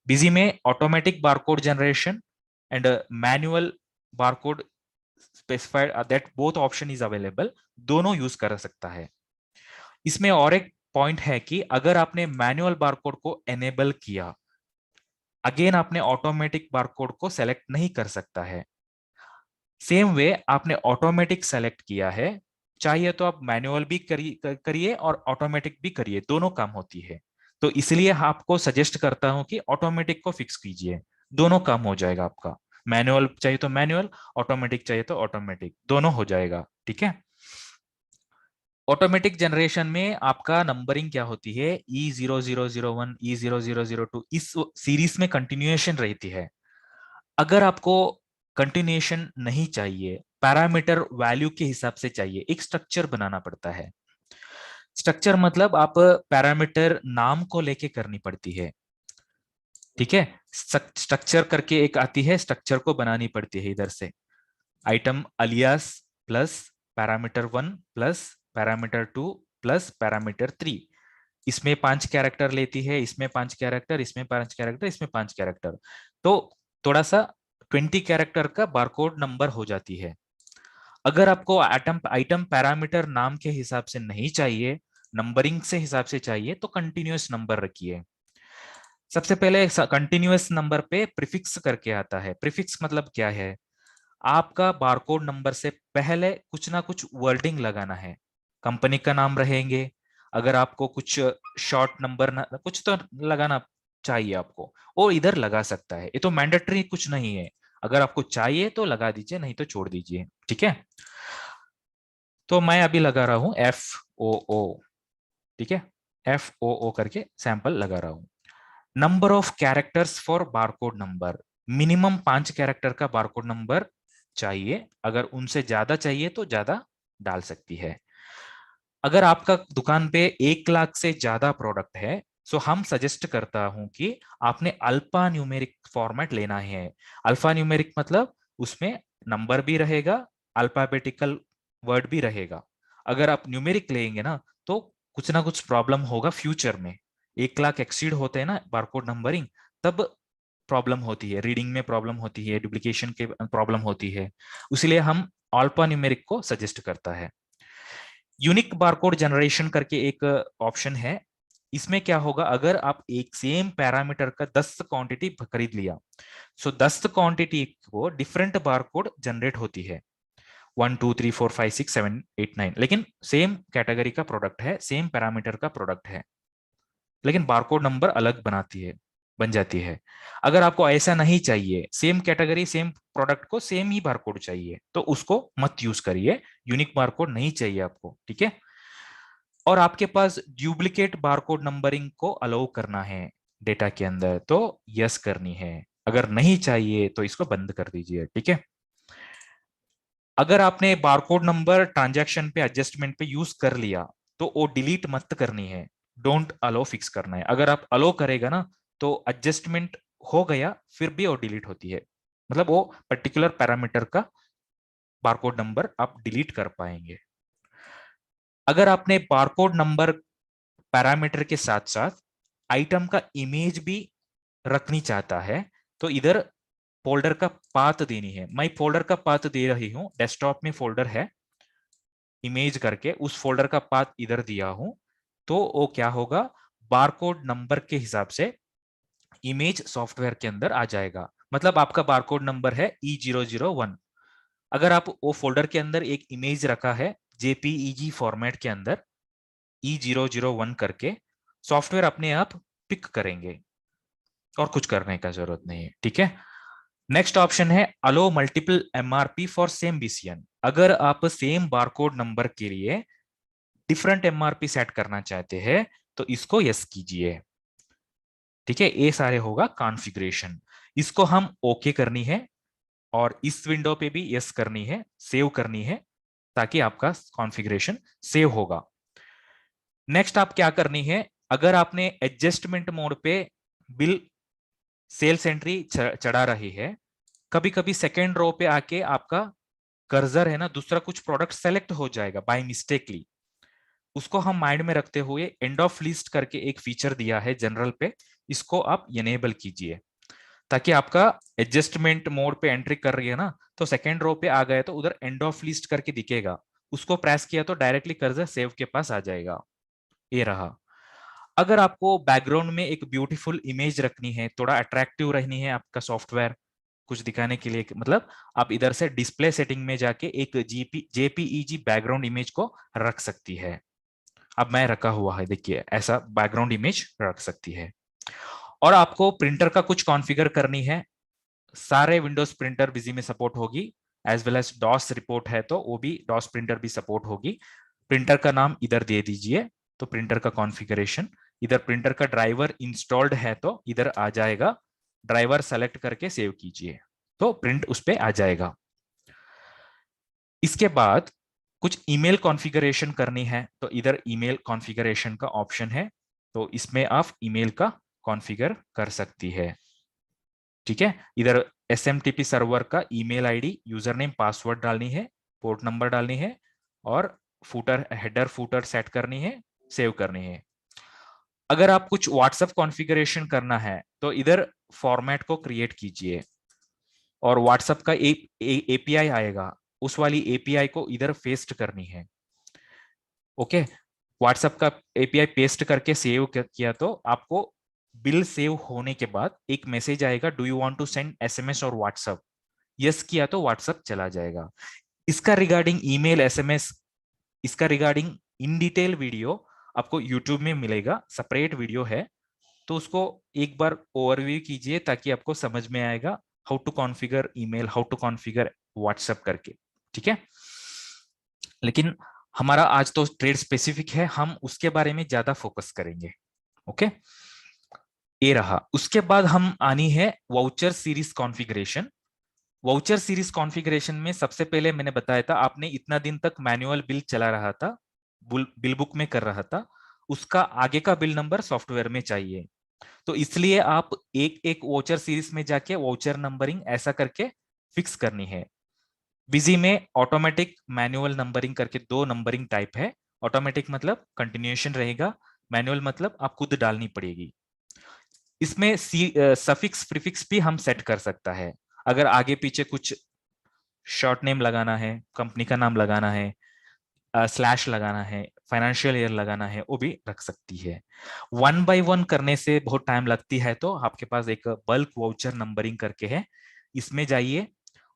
बिजी में automatic barcode generation and manual barcode specified, that both option is available, दोनों यूज कर सकता है। इसमें और एक पॉइंट है कि अगर आपने मैनुअल बारकोड को एनेबल किया, अगेन आपने ऑटोमेटिक बारकोड को सेलेक्ट नहीं कर सकता है। सेम वे आपने ऑटोमेटिक सेलेक्ट किया है, चाहिए तो आप मैनुअल भी करिए और ऑटोमेटिक भी करिए, दोनों काम होती है। तो इसलिए आपको सजेस्ट करता हूं कि ऑटोमेटिक को फिक्स कीजिए, दोनों काम हो जाएगा आपका। मैनुअल चाहिए तो मैनुअल, ऑटोमेटिक चाहिए तो ऑटोमेटिक, दोनों हो जाएगा। ठीक है, ऑटोमेटिक जनरेशन में आपका नंबरिंग क्या होती है, E0001, E0002, इस सीरीज में कंटिन्यूएशन रहती है। अगर आपको कंटिन्यूएशन नहीं चाहिए, पैरामीटर वैल्यू के हिसाब से चाहिए, एक स्ट्रक्चर बनाना पड़ता है। स्ट्रक्चर मतलब आप पैरामीटर नाम को लेके करनी पड़ती है। ठीक है, स्ट्रक्चर करके एक आती है, स्ट्रक्चर को बनानी पड़ती है इधर से, item alias plus parameter 1 plus parameter 2 plus parameter 3। इसमें 5 कैरेक्टर लेती है, इसमें 5 कैरेक्टर, इसमें 5 कैरेक्टर, इसमें 5 कैरेक्टर, तो थोड़ा सा 20 कैरेक्टर का बारकोड नंबर हो जाती है। अगर आपको आइटम आइटम पैरामीटर नाम के हिसाब से नहीं चाहिए, नंबरिंग से हिसाब से चाहिए, तो कंटिन्यूअस नंबर रखिए। सबसे पहले कंटिन्यूअस नंबर पे प्रीफिक्स करके आता है। प्रीफिक्स मतलब क्या है? आपका बारकोड नंबर से पहले कुछ ना कुछ वर्डिंग लगाना है, कंपनी का नाम रहेंगे, अगर आपको कुछ शॉर्ट नंबर कुछ तो लगाना चाहिए आपको, और इधर लगा सकता है, ये तो मैंडेटरी कुछ नहीं है, अगर आपको चाहिए तो लगा दीजिए, नहीं तो छोड़ दीजिए। ठीक है, तो मैं अभी लगा रहा हूं FOO। ठीक है, FOO करके सैंपल लगा रहा हूं। Number of characters for barcode number, minimum 5 character का बारकोड नंबर चाहिए, अगर उनसे ज्यादा चाहिए तो ज्यादा डाल सकती है। अगर आपका दुकान पे 1 लाख से ज्यादा प्रोडक्ट है, सो हम सजेस्ट करता हूं कि आपने अल्फा न्यूमेरिक फॉर्मेट लेना है। अल्फा न्यूमेरिक मतलब उसमें नंबर भी रहेगा, अल्फाबेटिकल वर्ड भी रहेगा। अगर आप न्यूमेरिक लेंगे ना, तो कुछ ना कुछ प्रॉब्लम होगा फ्यूचर में। 1 लाख एक्सीड होते हैं ना बारकोड नंबरिंग, तब प्रॉब्लम होती है, रीडिंग में प्रॉब्लम होती है, डुप्लीकेशन के प्रॉब्लम होती है, इसलिए हम अल्फा न्यूमेरिक को सजेस्ट करता है। यूनिक बारकोड जनरेशन करके एक ऑप्शन है। इसमें क्या होगा, अगर आप एक सेम पैरामीटर का 10 क्वांटिटी खरीद लिया, सो 10 क्वांटिटी को डिफरेंट बारकोड जनरेट होती है, 1 2 3 4 5 6 7 8 9, लेकिन सेम कैटेगरी का प्रोडक्ट है, सेम पैरामीटर का प्रोडक्ट है, लेकिन बारकोड नंबर अलग बनाती है, बन जाती है। अगर आपको ऐसा नहीं चाहिए, सेम कैटेगरी सेम प्रोडक्ट को सेम ही बारकोड चाहिए, तो उसको मत यूज करिए, यूनिक बारकोड नहीं चाहिए आपको। ठीक है, और आपके पास डुप्लीकेट बारकोड नंबरिंग को अलाउ करना है डेटा के अंदर, तो यस करनी है। अगर नहीं चाहिए तो इसको बंद कर दीजिए, ठीक है। अगर आपने बारकोड नंबर ट्रांजैक्शन पे एडजस्टमेंट पे यूज कर लिया तो वो डिलीट मत करनी है, डोंट अलो फिक्स करना है। अगर आप अलो करेगा ना तो एडजस्टमेंट हो गया फिर भी वो डिलीट होती है, मतलब वो पर्टिकुलर पैरामीटर का बारकोड नंबर आप डिलीट कर पाएंगे। अगर आपने बारकोड नंबर पैरामीटर के साथ साथ आइटम का इमेज भी रखनी चाहता है तो इधर फोल्डर का पाथ देनी है। मैं फोल्डर का पाथ दे रही हूं, डेस्कटॉप में फोल्डर है इमेज करके, उस फोल्डर का पाथ इधर दिया हूं। तो वो क्या होगा, बारकोड नंबर के हिसाब से इमेज सॉफ्टवेयर के अंदर आ जाएगा। मतलब आपका बारकोड नंबर है E001। अगर आप वो फोल्डर के अंदर एक इमेज रखा है जेपीईजी फॉर्मेट के अंदर E001 करके, सॉफ्टवेयर अपने आप पिक करेंगे और कुछ करने का जरूरत नहीं है, ठीक है। नेक्स्ट ऑप्शन है allow multiple MRP for same BCN. अगर आप सेम बारकोड नंबर के लिए डिफरेंट एमआरपी सेट करना चाहते हैं तो इसको यस कीजिए, ठीक है। ये सारे होगा कॉन्फ़िगरेशन, इसको हम ओके करनी है और इस विंडो पे भी यस करनी है, सेव करनी है, ताकि आपका कॉन्फ़िगरेशन सेव होगा। नेक्स्ट आप क्या करनी है, अगर आपने एडजस्टमेंट मोड पे बिल सेल्स एंट्री चढ़ा रही है, कभी कभी सेकेंड रो पे आके आपका कर्सर है ना दूसरा कुछ प्रोडक्ट सेलेक्ट हो जाएगा बाय मिस्टेकली। उसको हम माइंड में रखते हुए एंड ऑफ लिस्ट करके एक फीचर दिया है जनरल पे, इसको आप इनेबल कीजिए ताकि आपका एडजस्टमेंट मोड पे एंट्री कर रही है ना तो सेकेंड रो पे आ गए तो उधर एंड ऑफ लिस्ट करके दिखेगा, उसको प्रेस किया तो डायरेक्टली कर्सर सेव के पास आ जाएगा। ये रहा। अगर आपको बैकग्राउंड में एक ब्यूटीफुल इमेज रखनी है, थोड़ा अट्रैक्टिव रहनी है आपका सॉफ्टवेयर कुछ दिखाने के लिए, मतलब आप इधर से डिस्प्ले सेटिंग में जाके एक जेपीईजी बैकग्राउंड इमेज को रख सकती है। अब मैं रखा हुआ है, देखिए ऐसा बैकग्राउंड इमेज रख सकती है। और आपको प्रिंटर का कुछ कॉन्फ़िगर करनी है, सारे विंडोज प्रिंटर बिजी में सपोर्ट होगी, as well as DOS report है तो वो भी डॉस प्रिंटर भी सपोर्ट होगी। प्रिंटर का नाम इधर दे दीजिए, तो प्रिंटर का कॉन्फ़िगरेशन इधर, प्रिंटर का ड्राइवर इंस्टॉल्ड है तो इधर आ जाएगा, ड्राइवर सेलेक्ट करके सेव कीजिए तो प्रिंट उस पर आ जाएगा। इसके बाद कुछ ईमेल कॉन्फ़िगरेशन करनी है तो इधर ईमेल कॉन्फ़िगरेशन का ऑप्शन है, तो इसमें आप ईमेल का कॉन्फ़िगर कर सकती है, ठीक है। इधर एसएमटीपी सर्वर का email ID, user name password डालनी है, पोर्ट नंबर डालनी है और फूटर हेडर फूटर सेट करनी है, सेव करनी है। अगर आप कुछ व्हाट्सएप कॉन्फ़िगरेशन करना है तो इधर फॉर्मेट को क्रिएट कीजिए और व्हाट्सएप का एपीआई आएगा, उस वाली एपीआई को इधर पेस्ट करनी है। ओके, व्हाट्सएप का एपीआई पेस्ट करके सेव किया तो आपको बिल सेव होने के बाद एक मैसेज आएगा, do you want to send SMS और व्हाट्सएप। यस किया तो व्हाट्सएप चला जाएगा। इसका रिगार्डिंग ईमेल एसएमएस, इसका रिगार्डिंग इन डिटेल वीडियो आपको यूट्यूब में मिलेगा, सेपरेट वीडियो है, तो उसको एक बार ओवरव्यू कीजिए ताकि आपको समझ में आएगा how to configure email, how to configure WhatsApp करके, ठीक है। लेकिन हमारा आज तो ट्रेड स्पेसिफिक है, हम उसके बारे में ज्यादा फोकस करेंगे। ओके, ये रहा। उसके बाद हम आनी है voucher series configuration. Voucher series configuration में सबसे पहले मैंने बताया था, आपने इतना दिन तक मैनुअल बिल चला रहा था, बिल बुक में कर रहा था, उसका आगे का बिल नंबर सॉफ्टवेयर में चाहिए। तो इसलिए आप एक एक वाउचर सीरीज में जाके वाउचर नंबरिंग ऐसा करके फिक्स करनी है। बिजी में ऑटोमेटिक मैनुअल नंबरिंग करके दो नंबरिंग टाइप है। ऑटोमेटिक मतलब कंटिन्यूएशन रहेगा, मैनुअल मतलब आप खुद डालनी पड़ेगी। इसमें सफिक्स प्रीफिक्स भी हम सेट कर सकता है, अगर आगे पीछे कुछ शॉर्ट नेम लगाना है, कंपनी का नाम लगाना है, स्लैश लगाना है, फाइनेंशियल ईयर लगाना है, वो भी रख सकती है। वन बाय वन करने से बहुत टाइम लगती है, तो आपके पास एक बल्क वाउचर नंबरिंग करके है, इसमें जाइए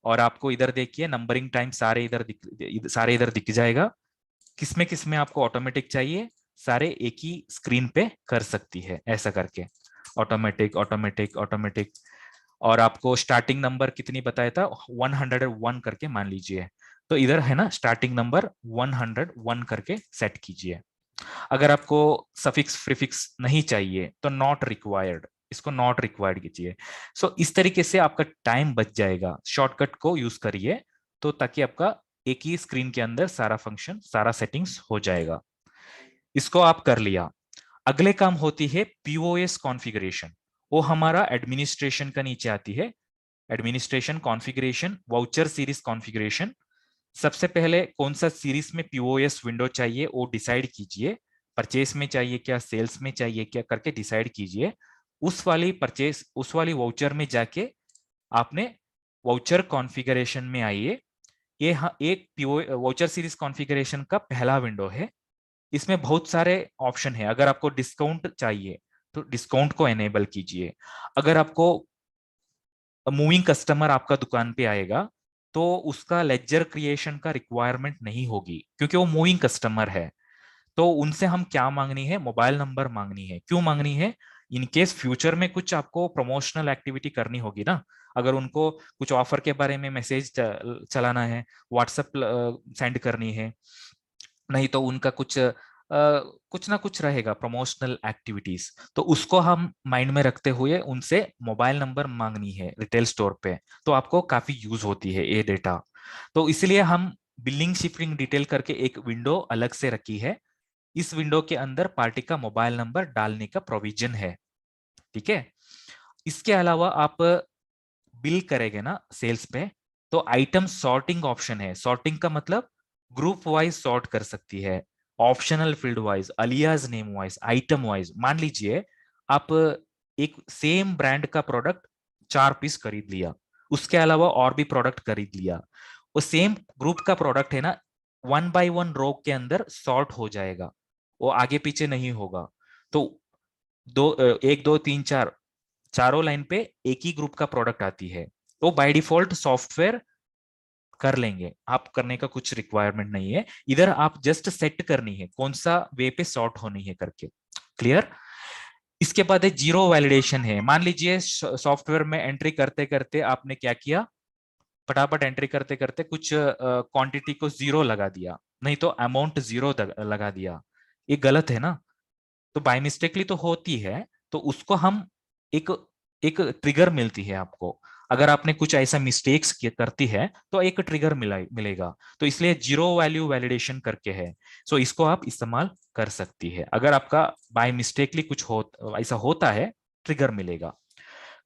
और आपको इधर देखिए नंबरिंग टाइम सारे इधर दिख जाएगा। किसमें आपको ऑटोमेटिक चाहिए, सारे एक ही स्क्रीन पे कर सकती है ऐसा करके, ऑटोमेटिक ऑटोमेटिक ऑटोमेटिक। और आपको स्टार्टिंग नंबर कितनी बताया था, 101 करके मान लीजिए, तो इधर है ना स्टार्टिंग नंबर 101 करके सेट कीजिए। अगर आपको सफिक्स प्रीफिक्स नहीं चाहिए तो नॉट रिक्वायर्ड, इसको नॉट रिक्वायर्ड कीजिए। सो इस तरीके से आपका टाइम बच जाएगा, शॉर्टकट को यूज करिए तो ताकि आपका एक ही स्क्रीन के अंदर सारा फंक्शन सारा सेटिंग्स हो जाएगा। इसको आप कर लिया। अगले काम होती है पीओएस कॉन्फ़िगरेशन, वो हमारा एडमिनिस्ट्रेशन का नीचे आती है। Administration configuration, voucher series configuration. सबसे पहले कौन सा सीरीज में पीओएस विंडो चाहिए वो डिसाइड कीजिए। परचेस में चाहिए क्या, सेल्स में चाहिए क्या करके डिसाइड कीजिए। उस वाली परचेस, उस वाली वाउचर में जाके आपने वाउचर कॉन्फ़िगरेशन में आइए। ये एक पीओ वाउचर सीरीज कॉन्फ़िगरेशन का पहला विंडो है। इसमें बहुत सारे ऑप्शन है। अगर आपको डिस्काउंट चाहिए तो डिस्काउंट को एनेबल कीजिए। अगर आपको मूविंग कस्टमर आपका दुकान पे आएगा तो उसका लेजर क्रिएशन का रिक्वायरमेंट नहीं होगी क्योंकि वो मूविंग कस्टमर है। तो उनसे हम क्या मांगनी है, मोबाइल नंबर मांगनी है। क्यों मांगनी है? इन केस फ्यूचर में कुछ आपको प्रमोशनल एक्टिविटी करनी होगी ना, अगर उनको कुछ ऑफर के बारे में मैसेज चलाना है, व्हाट्सएप सेंड करनी है, नहीं तो उनका कुछ ना कुछ रहेगा प्रमोशनल एक्टिविटीज, तो उसको हम माइंड में रखते हुए उनसे मोबाइल नंबर मांगनी है रिटेल स्टोर पे, तो आपको काफी यूज होती है ये डेटा। तो इसलिए हम बिलिंग शिफ्टिंग डिटेल करके एक विंडो अलग से रखी है। इस विंडो के अंदर पार्टी का मोबाइल नंबर डालने का प्रोविजन है। ठीक है। इसके अलावा आप बिल करेंगे ना सेल्स पे, तो आइटम सॉर्टिंग ऑप्शन है। सॉर्टिंग का मतलब ग्रुप वाइज सॉर्ट कर सकती है, optional field wise, alias name wise, item wise. मान लीजिए आप एक सेम ब्रांड का प्रोडक्ट 4 पीस खरीद लिया, उसके अलावा और भी प्रोडक्ट खरीद लिया, वो सेम ग्रुप का प्रोडक्ट है ना, 1 बाय 1 रो के अंदर सॉर्ट हो जाएगा, वो आगे पीछे नहीं होगा। तो दो 1 2 3 4 चारों लाइन पे एक ही ग्रुप का प्रोडक्ट आती है, तो बाय डिफॉल्ट सॉफ्टवेयर कर लेंगे, आप करने का कुछ रिक्वायरमेंट नहीं है। इधर आप जस्ट सेट करनी है कौन सा वे पे सॉर्ट होनी है करके। क्लियर? इसके बाद है जीरो वैलिडेशन है। मान लीजिए सॉफ्टवेयर में एंट्री करते करते आपने क्या किया, फटाफट एंट्री करते करते कुछ क्वांटिटी को जीरो लगा दिया, नहीं तो अमाउंट जीरो लगा दिया, ये गलत है ना। तो बाय मिस्टेकली तो होती है, तो उसको हम एक एक ट्रिगर मिलती है आपको। अगर आपने कुछ ऐसा मिस्टेक्स करती है तो एक ट्रिगर मिलेगा। तो इसलिए जीरो वैल्यू वैलिडेशन करके है, सो इसको आप इस्तेमाल कर सकती है। अगर आपका बाय मिस्टेकली कुछ ऐसा होता है, ट्रिगर मिलेगा।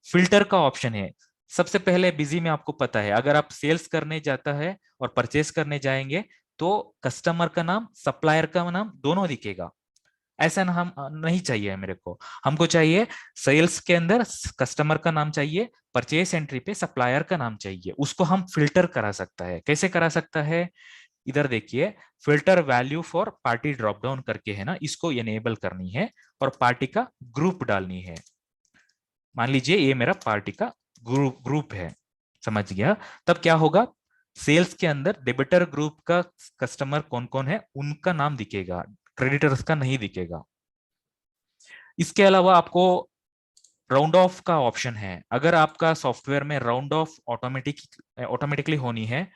फिल्टर का ऑप्शन है। सबसे पहले बिजी में आपको पता है, अगर आप सेल्स करने जाता है और परचेस करने जाएंगे तो कस्टमर का नाम सप्लायर का नाम दोनों दिखेगा। ऐसा ना हम नहीं चाहिए मेरे को। हमको चाहिए सेल्स के अंदर कस्टमर का नाम चाहिए, परचेस एंट्री पे सप्लायर का नाम चाहिए। उसको हम फिल्टर करा सकता है। कैसे करा सकता है? इधर देखिए, filter value for party drop down करके है ना, इसको एनेबल करनी है और पार्टी का ग्रुप डालनी है। मान लीजिए ये मेरा पार्टी का ग्रुप है, समझ गया? तब क्या होगा, सेल्स के अंदर डेबिटर ग्रुप का कस्टमर कौन कौन है उनका नाम दिखेगा, क्रेडिटर्स का नहीं दिखेगा। इसके अलावा आपको राउंड ऑफ का ऑप्शन है। अगर आपका सॉफ्टवेयर में राउंड ऑफ ऑटोमेटिकली होनी है,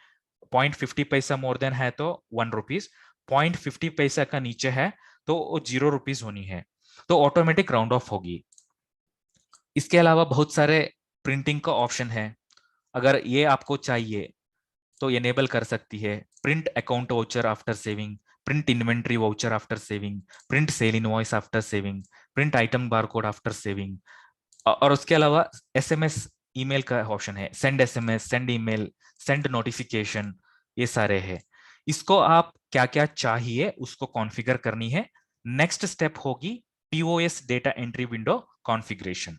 0.50 मोर देन है तो 1 रुपीज, 0.50 का नीचे है तो वो 0 रुपीज होनी है, तो ऑटोमेटिक राउंड ऑफ होगी। इसके अलावा बहुत सारे प्रिंटिंग का ऑप्शन है। अगर ये आपको चाहिए तो एनेबल कर सकती है। Print account voucher after saving, print inventory voucher after saving, print sale invoice after saving, print item barcode after saving. और उसके अलावा एसएमएस ईमेल का ऑप्शन है, send SMS, send email, send notification, ये सारे हैं। इसको आप क्या क्या चाहिए उसको कॉन्फ़िगर करनी है। नेक्स्ट स्टेप होगी POS data entry window configuration.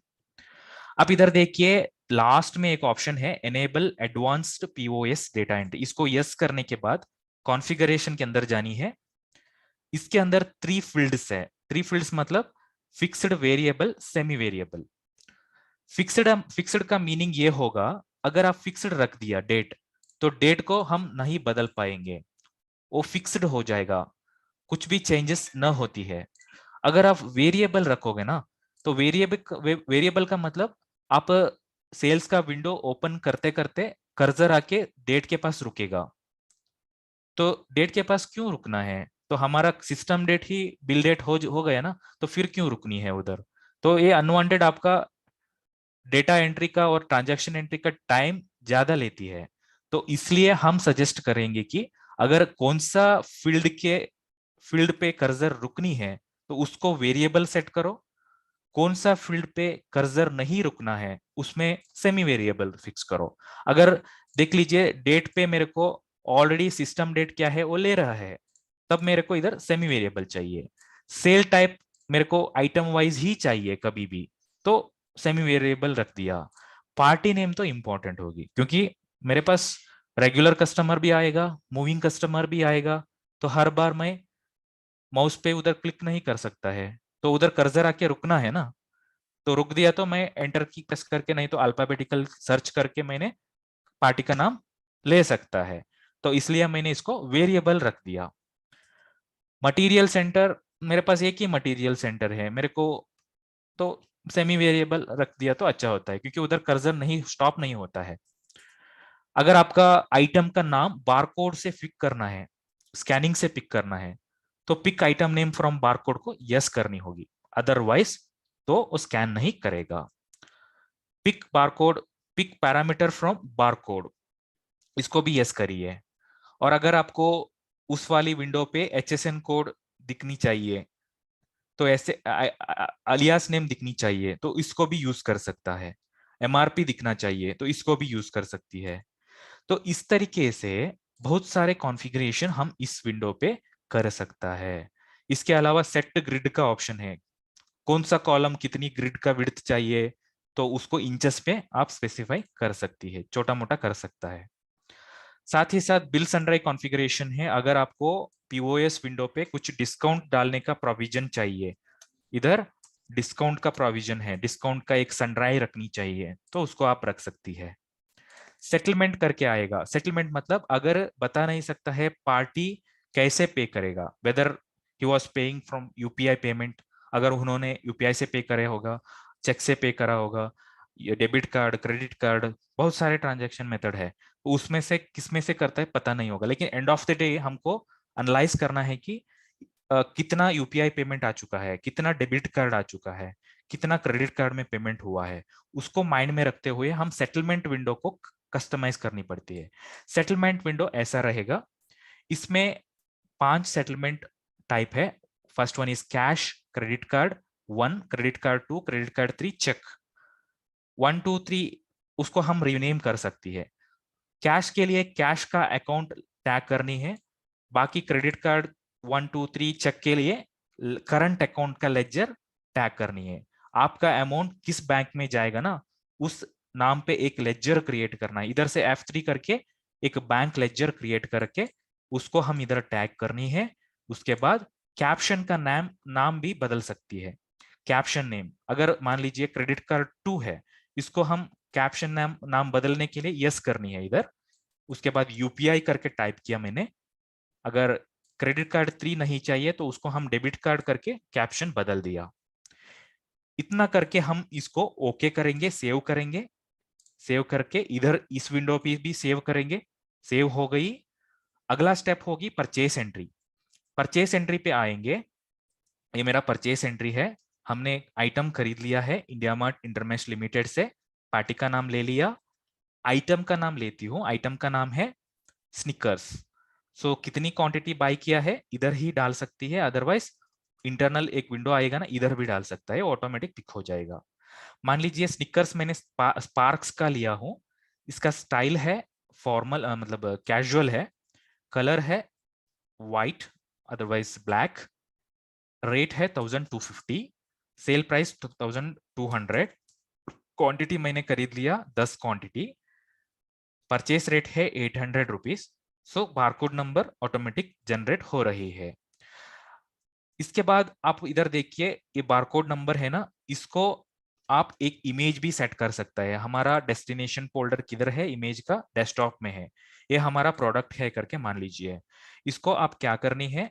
अब इधर देखिए, लास्ट में एक ऑप्शन है enable advanced POS data entry. इसको यस करने के बाद कॉन्फ़िगरेशन के अंदर जानी है। इसके अंदर 3 फील्ड्स है। 3 फील्ड्स मतलब fixed, variable, semi variable. Fixed का मीनिंग ये होगा, अगर आप फिक्स्ड रख दिया डेट, तो डेट को हम नहीं बदल पाएंगे, वो फिक्स्ड हो जाएगा, कुछ भी चेंजेस न होती है। अगर आप वेरिएबल रखोगे ना, तो वेरिएबल का मतलब आप सेल्स का विंडो ओपन करते करते कर्सर आके डेट के पास रुकेगा। तो डेट के पास क्यों रुकना है? तो हमारा सिस्टम डेट ही बिल डेट हो गया ना, तो फिर क्यों रुकनी है उधर। तो ये अनवांटेड आपका डेटा एंट्री का और ट्रांजैक्शन एंट्री का टाइम ज्यादा लेती है। तो इसलिए हम सजेस्ट करेंगे कि अगर कौन सा फील्ड पे कर्सर रुकनी है तो उसको वेरिएबल सेट करो, कौन सा फील्ड पे कर्सर नहीं रुकना है उसमें सेमी वेरिएबल फिक्स करो। अगर देख लीजिए डेट पे मेरे को ऑलरेडी सिस्टम डेट क्या है वो ले रहा है, तब मेरे को इधर सेमी वेरिएबल चाहिए। सेल टाइप मेरे को आइटम वाइज ही चाहिए कभी भी, तो सेमी वेरिएबल रख दिया। पार्टी नेम तो इंपॉर्टेंट होगी, क्योंकि मेरे पास रेगुलर कस्टमर भी आएगा, मूविंग कस्टमर भी आएगा, तो हर बार मैं माउस पे उधर क्लिक नहीं कर सकता है, तो उधर कर्सर आके रुकना है ना। तो रुक दिया तो मैं एंटर की प्रेस करके, नहीं तो अल्फाबेटिकल सर्च करके मैंने पार्टी का नाम ले सकता है। तो इसलिए मैंने इसको वेरिएबल रख दिया। मटेरियल सेंटर, मेरे पास एक ही मटेरियल सेंटर है मेरे को, तो सेमी वेरिएबल रख दिया तो अच्छा होता है, क्योंकि उधर कर्सर नहीं स्टॉप नहीं होता है। अगर आपका आइटम का नाम बारकोड से पिक करना है, स्कैनिंग से पिक करना है, तो pick item name from barcode को यस करनी होगी, अदरवाइज तो वो स्कैन नहीं करेगा। Pick barcode, pick parameter from barcode, इसको भी यस करिए। और अगर आपको उस वाली विंडो पे एचएसएन कोड दिखनी चाहिए, तो ऐसे अलियास नेम दिखनी चाहिए, तो इसको भी यूज कर सकता है। एमआरपी दिखना चाहिए तो इसको भी यूज कर सकती है। तो इस तरीके से बहुत सारे कॉन्फ़िगरेशन हम इस विंडो पे कर सकता है। इसके अलावा सेट ग्रिड का ऑप्शन है, कौन सा कॉलम कितनी ग्रिड का विड्थ चाहिए, तो उसको इंचेस पे आप स्पेसिफाई कर सकती है, छोटा मोटा कर सकता है। साथ ही साथ बिल सनराइज कॉन्फ़िगरेशन है, अगर आपको पीओएस विंडो पे कुछ डिस्काउंट डालने का प्रोविजन चाहिए, इधर डिस्काउंट का प्रोविजन है, डिस्काउंट का एक सनराइज रखनी चाहिए, तो उसको आप रख सकती है। सेटलमेंट करके आएगा, सेटलमेंट मतलब अगर बता नहीं सकता है पार्टी कैसे पे करेगा, weather he was paying from UPI payment, अगर उन्होंने यूपीआई से पे करे होगा, चेक से पे करा होगा, ये डेबिट कार्ड, क्रेडिट कार्ड, बहुत सारे ट्रांजैक्शन मेथड है, तो उसमें से किसमें से करता है पता नहीं होगा, लेकिन एंड ऑफ द डे हमको एनालाइज करना है कि कितना यूपीआई पेमेंट आ चुका है, कितना डेबिट कार्ड आ चुका है, कितना क्रेडिट कार्ड में पेमेंट हुआ है, उसको माइंड में रखते हुए हम सेटलमेंट विंडो को कस्टमाइज करनी पड़ती है। सेटलमेंट विंडो ऐसा रहेगा, इसमें 5 सेटलमेंट टाइप है। First one is cash, credit card 1, credit card 2, credit card 3, cheque 1 2 3, उसको हम रीनेम कर सकती है। कैश के लिए कैश का अकाउंट टैग करनी है, बाकी क्रेडिट कार्ड 1 2 3, चेक के लिए करंट अकाउंट का लेजर टैग करनी है। आपका अमाउंट किस बैंक में जाएगा ना, उस नाम पे एक लेजर क्रिएट करना है, इधर से F3 करके एक बैंक लेजर क्रिएट करके उसको हम इधर टैग करनी है। उसके बाद कैप्शन का नाम भी बदल सकती है। कैप्शन नेम, अगर मान लीजिए क्रेडिट कार्ड 2 है, इसको हम कैप्शन नाम बदलने के लिए यस करनी है इधर। उसके बाद यूपीआई करके टाइप किया मैंने। अगर क्रेडिट कार्ड 3 नहीं चाहिए तो उसको हम डेबिट कार्ड करके कैप्शन बदल दिया। इतना करके हम इसको ओके करेंगे, सेव करेंगे। सेव करके इधर इस विंडो पे भी सेव करेंगे। सेव हो गई। अगला स्टेप होगी परचेस एंट्री। परचेस एंट्री पे आएंगे, ये मेरा परचेस एंट्री है। हमने आइटम खरीद लिया है इंडिया मार्ट इंटरमेश लिमिटेड से, पार्टी का नाम ले लिया। आइटम का नाम लेती हूँ, आइटम का नाम है स्निकर्स। सो कितनी क्वांटिटी बाय किया है इधर ही डाल सकती है, अदरवाइज इंटरनल एक विंडो आएगा ना, इधर भी डाल सकता है, ऑटोमेटिक पिक हो जाएगा। मान लीजिए स्निकर्स मैंने स्पार्क्स का लिया हूं, इसका स्टाइल है फॉर्मल, मतलब कैजुअल है, कलर है व्हाइट अदरवाइज ब्लैक, रेट है 1250, सेल प्राइस 2200, क्वांटिटी मैंने खरीद लिया 10 क्वांटिटी, परचेस रेट है 800 रुपीज। सो बारकोड नंबर ऑटोमेटिक जनरेट हो रही है। इसके बाद आप इधर देखिए, ये बारकोड नंबर है ना, इसको आप एक इमेज भी सेट कर सकता है। हमारा डेस्टिनेशन फोल्डर किधर है, इमेज का डेस्कटॉप में है, ये हमारा प्रोडक्ट है करके मान लीजिए। इसको आप क्या करनी है,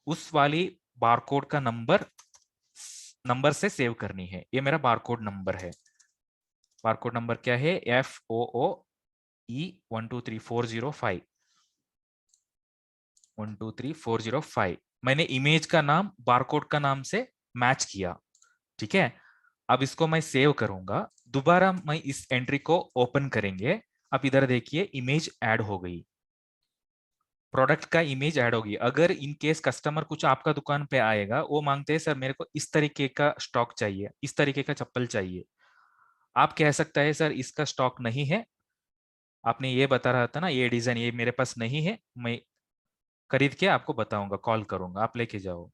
उस वाली बारकोड का नंबर से सेव करनी है। ये मेरा बारकोड नंबर है। बारकोड नंबर क्या है, FOOE 123405, 123405। मैंने इमेज का नाम बारकोड का नाम से मैच किया। ठीक है, अब इसको मैं सेव करूंगा। दोबारा मैं इस एंट्री को ओपन करेंगे। अब इधर देखिए इमेज ऐड हो गई, प्रोडक्ट का इमेज ऐड होगी। अगर इन केस कस्टमर कुछ आपका दुकान पे आएगा, वो मांगते हैं सर मेरे को इस तरीके का स्टॉक चाहिए, इस तरीके का चप्पल चाहिए, आप कह सकता है सर इसका स्टॉक नहीं है, आपने ये बता रहा था ना ये डिजाइन ये मेरे पास नहीं है, मैं खरीद के आपको बताऊंगा, कॉल करूंगा, आप लेके जाओ।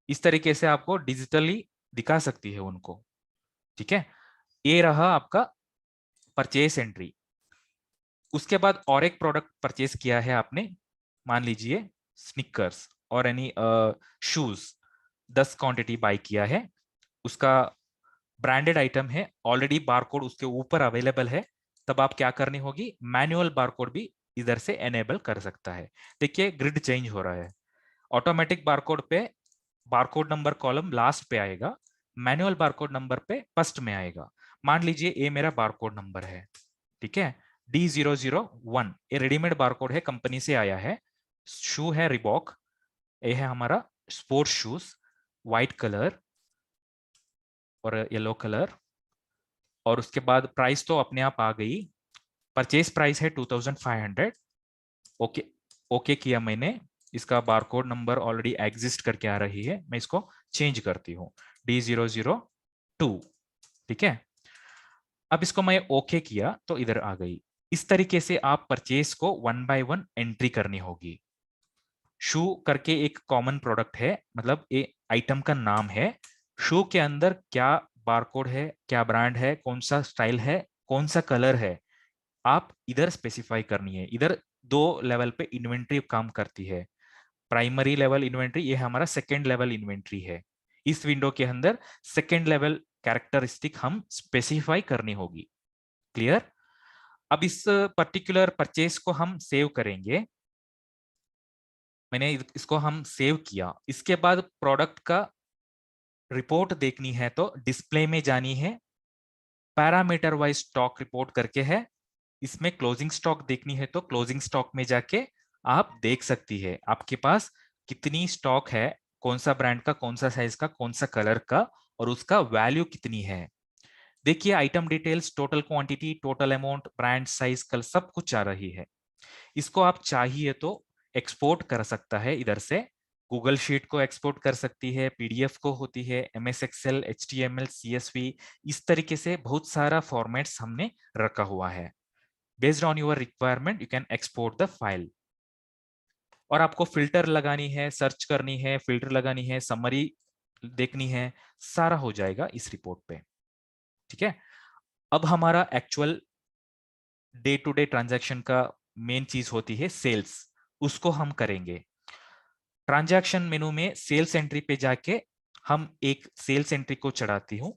इस तरीके से आपको डिजिटली दिखा सकती है उनको। ठीक है, ये रहा आपका परचेस एंट्री। उसके बाद और एक प्रोडक्ट परचेस किया है आपने, मान लीजिए स्निकर्स और एनी शूज, 10 क्वांटिटी बाय किया है, उसका ब्रांडेड आइटम है, ऑलरेडी बारकोड उसके ऊपर अवेलेबल है। तब आप क्या करनी होगी, मैनुअल बारकोड भी इधर से एनेबल कर सकता है। देखिए ग्रिड चेंज हो रहा है, ऑटोमेटिक बारकोड पे बारकोड नंबर कॉलम लास्ट पे आएगा, मैनुअल बारकोड नंबर पे फर्स्ट में आएगा। मान लीजिए ये मेरा बारकोड नंबर है, ठीक है, D001, ये रेडीमेड बारकोड है, कंपनी से आया है। शू है रिबॉक, ये है हमारा स्पोर्ट्स शूज, व्हाइट कलर और येलो कलर। और उसके बाद प्राइस तो अपने आप आ गई, परचेज प्राइस है 2500। ओके, ओके किया मैंने, इसका बारकोड नंबर ऑलरेडी एग्जिस्ट करके आ रही है, मैं इसको चेंज करती हूँ, D002। ठीक है, अब इसको मैं ओके किया तो इधर आ गई। इस तरीके से आप परचेस को वन बाय वन एंट्री करनी होगी। शू करके एक कॉमन प्रोडक्ट है, मतलब ये आइटम का नाम है। शू के अंदर क्या बारकोड है, क्या ब्रांड है, कौन सा स्टाइल है, कौन सा कलर है, आप इधर स्पेसिफाई करनी है। इधर दो लेवल पे इन्वेंट्री काम करती है, प्राइमरी लेवल इन्वेंट्री, ये हमारा सेकेंड लेवल इन्वेंट्री है। इस विंडो के अंदर सेकेंड लेवल कैरेक्टरिस्टिक हम स्पेसिफाई करनी होगी। क्लियर? अब इस पर्टिकुलर परचेस को हम सेव करेंगे। मैंने इसको हम सेव किया, इसके बाद प्रोडक्ट का रिपोर्ट देखनी है तो डिस्प्ले में जानी है, पैरामीटर वाइज स्टॉक रिपोर्ट करके है। इसमें क्लोजिंग स्टॉक देखनी है तो क्लोजिंग स्टॉक में जाके आप देख सकती है आपके पास कितनी स्टॉक है, कौन सा ब्रांड का, कौन सा साइज का, कौन सा कलर का, और उसका वैल्यू कितनी है। देखिए item details, total quantity, total amount, brand, size, कल सब कुछ आ रही है। इसको आप चाहिए तो एक्सपोर्ट कर सकता है इधर से, गूगल शीट को एक्सपोर्ट कर सकती है, पीडीएफ को होती है, एमएस एक्सेल, एचटीएमएल, सीएसवी, इस तरीके से बहुत सारा फॉर्मेट्स हमने रखा हुआ है। Based on your requirement you can export the file. और आपको फिल्टर लगानी है, सर्च करनी है, फिल्टर लगानी है, समरी देखनी है, सारा हो जाएगा इस रिपोर्ट पे। ठीक है, अब हमारा actual day to day transaction का मेन चीज होती है सेल्स, उसको हम करेंगे। ट्रांजैक्शन मेनू में सेल्स एंट्री पे जाके हम एक सेल्स एंट्री को चढ़ाती हूँ।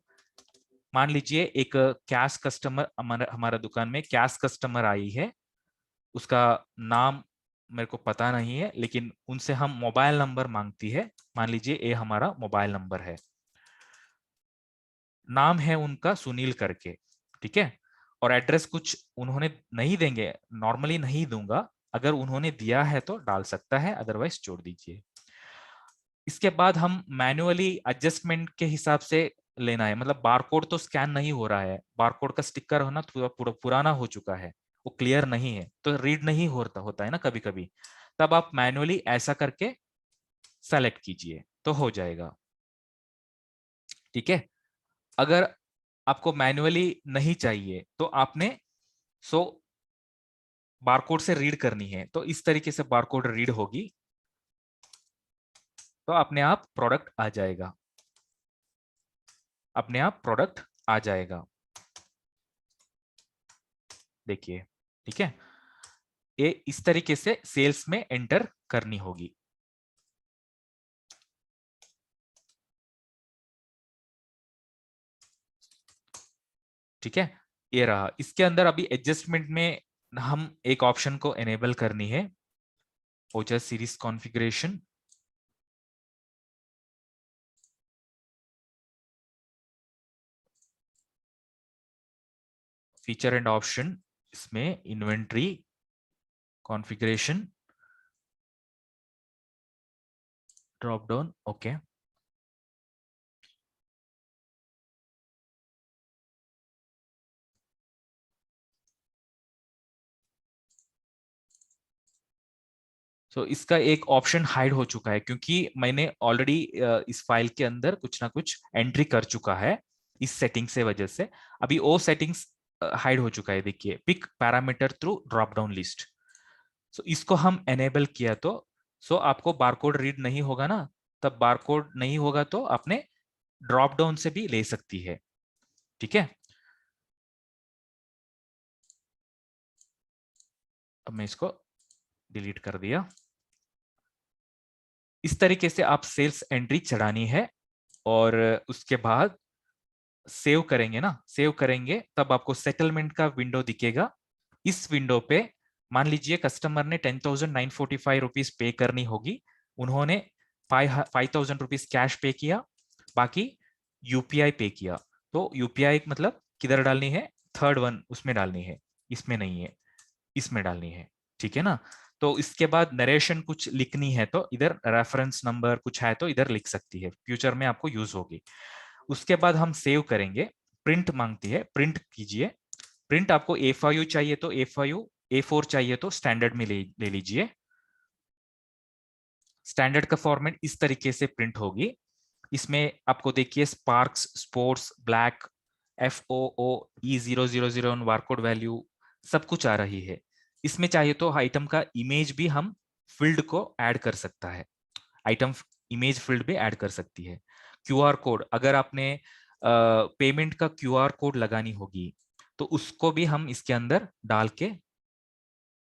मान लीजिए एक कैश कस्टमर हमारा हमारा दुकान में कैश कस्टमर आई है, उसका नाम मेरे को पता नहीं है, लेकिन उनसे हम मोबाइल नंबर मांगती है। मान लीजिए ये हमारा मोबाइल नंबर है, नाम है उनका सुनील करके। ठीक है, और एड्रेस कुछ उन्होंने नहीं देंगे, नॉर्मली नहीं दूंगा, अगर उन्होंने दिया है तो डाल सकता है, अदरवाइज छोड़ दीजिए। इसके बाद हम मैन्युअली एडजस्टमेंट के हिसाब से लेना है, मतलब बारकोड तो स्कैन नहीं हो रहा है, बारकोड का स्टिकर होना पुराना हो चुका है, वो क्लियर नहीं है तो रीड नहीं होता होता है ना कभी कभी, तब आप मैन्युअली ऐसा करके सेलेक्ट कीजिए तो हो जाएगा। ठीक है, अगर आपको मैन्युअली नहीं चाहिए तो आपने सो बारकोड से रीड करनी है, तो इस तरीके से बारकोड रीड होगी तो अपने आप प्रोडक्ट आ जाएगा, अपने आप प्रोडक्ट आ जाएगा। देखिए, ठीक है, ये इस तरीके से सेल्स में एंटर करनी होगी। ठीक है, ये रहा। इसके अंदर अभी एडजस्टमेंट में हम एक ऑप्शन को एनेबल करनी है, Ojas series configuration. Feature and option, इसमें inventory configuration, drop down, okay. So इसका एक ऑप्शन हाइड हो चुका है क्योंकि मैंने ऑलरेडी इस फाइल के अंदर कुछ ना कुछ एंट्री कर चुका है इस सेटिंग से वजह से। अभी वो सेटिंग्स हाइड हो चुका है, देखिए pick parameter through drop down list. So इसको हम एनेबल किया तो सो आपको बारकोड रीड नहीं होगा ना, तब बारकोड नहीं होगा तो आपने ड्रॉप डाउन से भी ले सकती है, ठीक है। अब मैं इसको डिलीट कर दिया। इस तरीके से आप सेल्स एंट्री चढ़ानी है और उसके बाद सेव करेंगे ना, सेव करेंगे तब आपको सेटलमेंट का विंडो दिखेगा। इस विंडो पे मान लीजिए कस्टमर ने 10,945 रुपीज पे करनी होगी, उन्होंने 5,000 रुपीज कैश पे किया, बाकी यूपीआई पे किया। तो यूपीआई मतलब किधर डालनी है, थर्ड वन उसमें डालनी है, इसमें नहीं है, इसमें डालनी है, ठीक है ना। तो इसके बाद नरेशन कुछ लिखनी है तो इधर रेफरेंस नंबर कुछ है तो इधर लिख सकती है, फ्यूचर में आपको यूज होगी। उसके बाद हम सेव करेंगे। प्रिंट मांगती है, प्रिंट कीजिए। प्रिंट आपको A5 चाहिए तो A5, A4 चाहिए तो स्टैंडर्ड में ले लीजिए। स्टैंडर्ड का फॉर्मेट इस तरीके से प्रिंट होगी। इसमें आपको देखिए sparks, sports, black, FOO E000 barcode value सब कुछ आ रही है। इसमें चाहिए तो आइटम का इमेज भी हम फील्ड को ऐड कर सकता है, आइटम इमेज फील्ड भी ऐड कर सकती है। क्यूआर कोड, अगर आपने पेमेंट का क्यूआर कोड लगानी होगी तो उसको भी हम इसके अंदर डाल के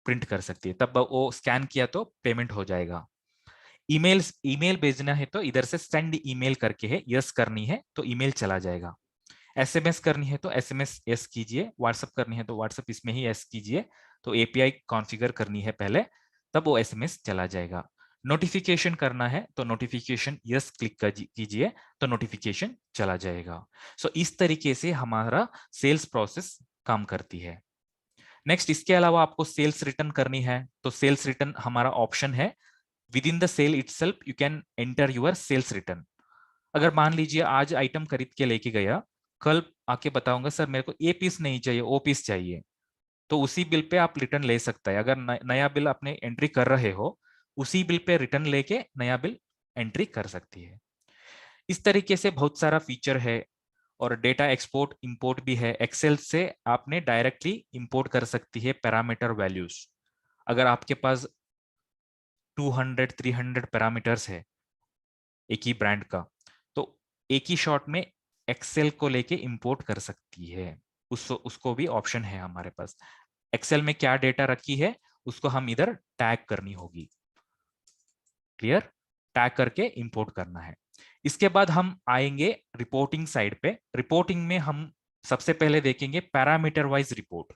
प्रिंट कर सकती है, तब वो स्कैन किया तो पेमेंट हो जाएगा। ईमेल ईमेल भेजना है तो इधर से सेंड ईमेल करके है, यस करनी है तो ईमेल चला जाएगा। एसएमएस करनी है तो एसएमएस यस कीजिए, व्हाट्सएप करनी है तो व्हाट्सएप इसमें ही यस कीजिए। तो एपीआई कॉन्फ़िगर करनी है पहले, तब वो एसएमएस चला जाएगा। नोटिफिकेशन करना है तो नोटिफिकेशन यस क्लिक कीजिए तो नोटिफिकेशन चला जाएगा। सो इस तरीके से हमारा सेल्स प्रोसेस काम करती है। नेक्स्ट, इसके अलावा आपको सेल्स रिटर्न करनी है तो सेल्स रिटर्न हमारा ऑप्शन है। Within the sale itself you can enter your sales return. अगर मान लीजिए आज आइटम खरीद के लेके गया, कल आके बताऊंगा सर मेरे को ए पीस नहीं चाहिए, ओ पीस चाहिए, तो उसी बिल पे आप रिटर्न ले सकता है। अगर नया बिल आपने एंट्री कर रहे हो, उसी बिल पे रिटर्न लेके नया बिल एंट्री कर सकती है। इस तरीके से बहुत सारा फीचर है। और डेटा एक्सपोर्ट इंपोर्ट भी है, एक्सेल से आपने डायरेक्टली इंपोर्ट कर सकती है पैरामीटर वैल्यूज। अगर आपके पास 200-300 पैरामीटर्स है एक ही ब्रांड का, तो एक ही शॉट में एक्सेल को लेके इंपोर्ट कर सकती है। उसको भी ऑप्शन है हमारे पास। एक्सेल में क्या डेटा रखी है उसको हम इधर टैग करनी होगी, क्लियर, टैग करके इंपोर्ट करना है। इसके बाद हम आएंगे रिपोर्टिंग साइड पे। रिपोर्टिंग में हम सबसे पहले देखेंगे parameter wise report.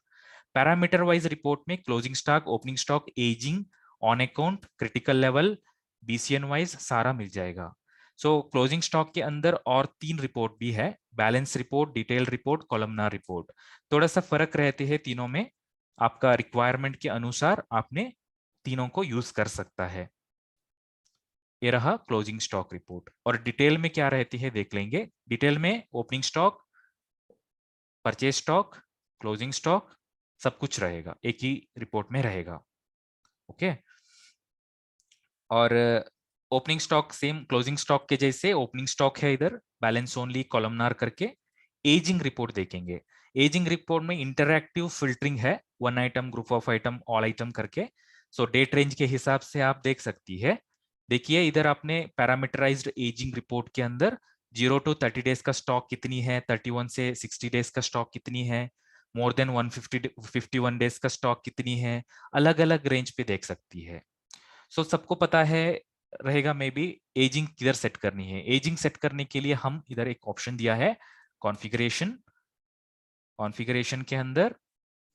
Parameter wise report में closing stock, opening stock, ageing, on account, critical level, BCN wise सारा मिल जाएगा। सो क्लोजिंग स्टॉक के अंदर और 3 रिपोर्ट भी है, balance report, detail report, columnar report. थोड़ा सा फर्क रहते हैं तीनों में, आपका रिक्वायरमेंट के अनुसार आपने तीनों को यूज कर सकता है। ये रहा क्लोजिंग स्टॉक रिपोर्ट। और डिटेल में क्या रहती है देख लेंगे। डिटेल में opening stock, purchase stock, closing stock सब कुछ रहेगा, एक ही रिपोर्ट में रहेगा, ओके। और opening stock same closing stock के जैसे ओपनिंग स्टॉक है इधर, बैलेंस ओनली, कॉलमनार करके। एजिंग रिपोर्ट देखेंगे। एजिंग रिपोर्ट में इंटरैक्टिव फिल्टरिंग है, one item, group of item, all item करके। सो डेट रेंज के हिसाब से आप देख सकती है। देखिए इधर आपने पैरामीटराइज्ड एजिंग रिपोर्ट के अंदर 0 to 30 डेज का स्टॉक कितनी है, 31 से 60 डेज का स्टॉक कितनी है, मोर देन 151 डेज का स्टॉक कितनी है, अलग अलग रेंज पे देख सकती है। सो सबको पता है रहेगा मे बी एजिंग किधर सेट करनी है। एजिंग सेट करने के लिए हम इधर एक ऑप्शन दिया है कॉन्फ़िगरेशन। कॉन्फ़िगरेशन के अंदर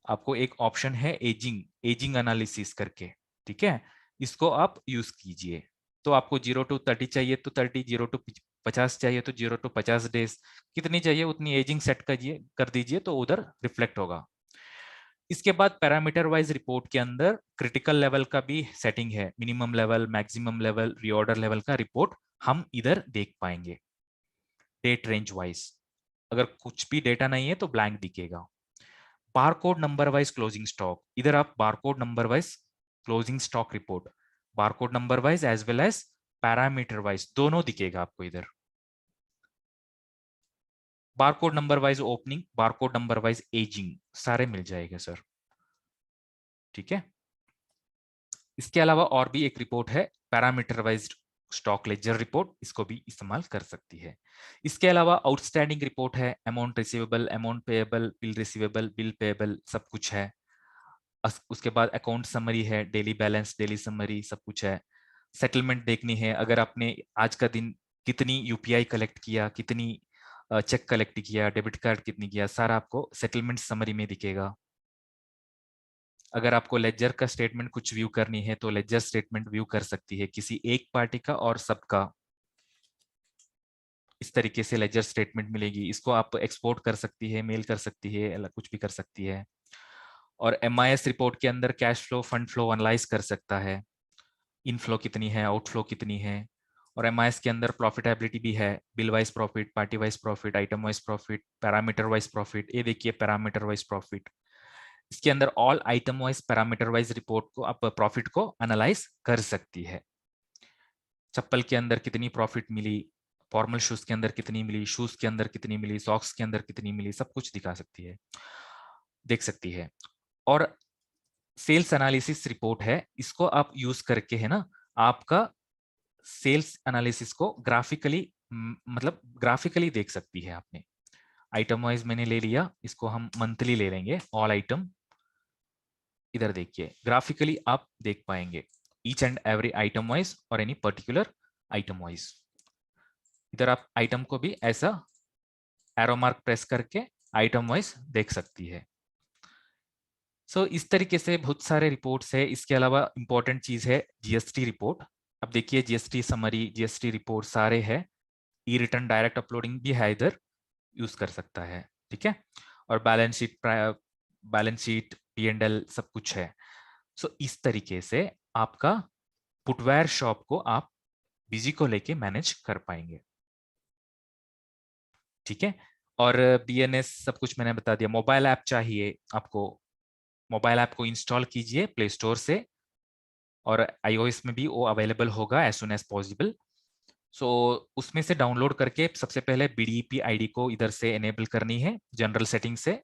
आपको एक ऑप्शन है एजिंग, एजिंग एनालिसिस करके, ठीक है। इसको आप यूज कीजिए। तो आपको 0 to 30 चाहिए तो 30, 0 to 50 चाहिए तो 0 to 50 डेज, कितनी चाहिए उतनी एजिंग सेट कर दीजिए तो उधर रिफ्लेक्ट होगा। इसके बाद पैरामीटर वाइज रिपोर्ट के अंदर क्रिटिकल लेवल का भी सेटिंग है, minimum level, maximum level, reorder level का रिपोर्ट हम इधर देख पाएंगे। डेट रेंज वाइज अगर कुछ भी डेटा नहीं है तो ब्लैंक दिखेगा। Barcode number wise closing stock, इधर आप barcode number wise closing stock report, barcode number wise as well as parameter wise दोनों दिखेगा आपको इधर। Barcode number wise opening, barcode number wise ageing, सारे मिल जाएंगे सर। ठीक है, इसके अलावा और भी एक रिपोर्ट है parameter wise stock ledger report, इसको भी इस्तेमाल कर सकती है। इसके अलावा आउटस्टैंडिंग रिपोर्ट है, amount receivable, amount payable, bill receivable, bill payable, सब कुछ है। उसके बाद अकाउंट समरी है, डेली बैलेंस, डेली समरी, सब कुछ है। सेटलमेंट देखनी है, अगर आपने आज का दिन कितनी यूपीआई कलेक्ट किया, कितनी चेक कलेक्ट किया, डेबिट कार्ड कितनी किया, सारा आपको सेटलमेंट समरी में दिखेगा। अगर आपको लेजर का स्टेटमेंट कुछ व्यू करनी है तो लेजर स्टेटमेंट व्यू कर सकती है, किसी एक पार्टी का और सबका, इस तरीके से लेजर स्टेटमेंट मिलेगी। इसको आप एक्सपोर्ट कर सकती है, मेल कर सकती है, कुछ भी कर सकती है। और एमआईएस रिपोर्ट के अंदर cash flow, fund flow analyse कर सकता है, इनफ्लो कितनी है, आउटफ्लो कितनी है। और एमआईएस के अंदर प्रॉफिटेबिलिटी भी है, bill wise profit, party wise profit, item wise profit, parameter wise profit. ये देखिए पैरामीटर वाइज प्रॉफिट, इसके अंदर all item wise parameter wise report को आप प्रॉफिट को एनालाइज कर सकती है। चप्पल के अंदर कितनी प्रॉफिट मिली, फॉर्मल शूज के अंदर कितनी मिली, शूज के अंदर कितनी मिली, सॉक्स के अंदर कितनी मिली, सब कुछ दिखा सकती है, देख सकती है। और सेल्स एनालिसिस रिपोर्ट है, इसको आप यूज करके है ना आपका सेल्स एनालिसिस को ग्राफिकली, मतलब ग्राफिकली देख सकती है आपने। आइटम वाइज मैंने ले लिया, इसको हम मंथली ले लेंगे, ऑल आइटम। इधर देखिए ग्राफिकली आप देख पाएंगे each and every item wise और एनी पर्टिकुलर आइटम वाइज। इधर आप आइटम को भी ऐसा एरो मार्क प्रेस करके आइटम वाइज देख सकती है। सो इस तरीके से बहुत सारे रिपोर्ट्स है। इसके अलावा इंपॉर्टेंट चीज है जीएसटी रिपोर्ट। अब देखिए जीएसटी समरी, जीएसटी रिपोर्ट सारे है। ई रिटर्न डायरेक्ट अपलोडिंग भी है, इधर यूज कर सकता है। ठीक है, और balance sheet, P and L सब कुछ है। सो इस तरीके से आपका फुटवेयर शॉप को आप बिजी को लेके मैनेज कर पाएंगे। ठीक है, और बीएनएस सब कुछ मैंने बता दिया। मोबाइल ऐप चाहिए आपको, मोबाइल ऐप को इंस्टॉल कीजिए प्ले स्टोर से, और आईओएस में भी वो अवेलेबल होगा एज सुन एज पॉसिबल। सो उसमें से डाउनलोड करके सबसे पहले बीडीपी आईडी को इधर से एनेबल करनी है जनरल सेटिंग से,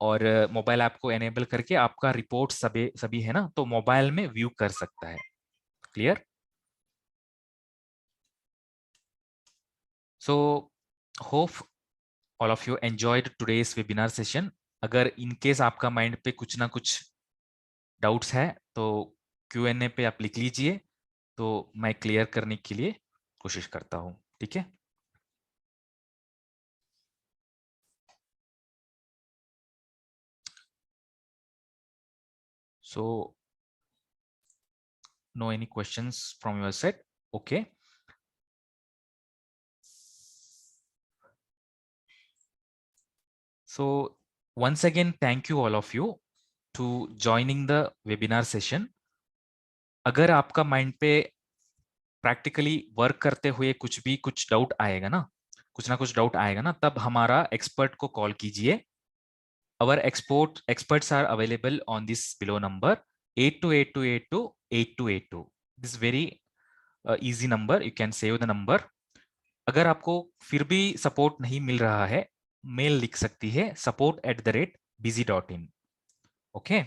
और मोबाइल ऐप को एनेबल करके आपका रिपोर्ट सभी है ना तो मोबाइल में व्यू कर सकता है। Clear? So hope all of you enjoyed today's webinar session. अगर इन केस आपका माइंड पे कुछ ना कुछ डाउट्स है तो Q&A पे आप लिख लीजिए, तो मैं क्लियर करने के लिए कोशिश करता हूँ। ठीक है, so no any questions from your side? Okay, so once again thank you all of you to joining the webinar session। अगर आपका माइंड पे प्रैक्टिकली वर्क करते हुए कुछ डाउट आएगा ना, कुछ ना कुछ डाउट आएगा ना, तब हमारा एक्सपर्ट को कॉल कीजिए। Our experts are available on this below number 8282828282। This very easy number, you can save the number। अगर आपको फिर भी सपोर्ट नहीं मिल रहा है, मेल लिख सकती है support@busy.in। ओके,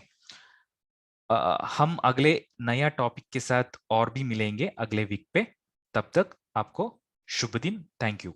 हम अगले नया टॉपिक के साथ और भी मिलेंगे अगले वीक पे। तब तक आपको शुभ दिन। Thank you.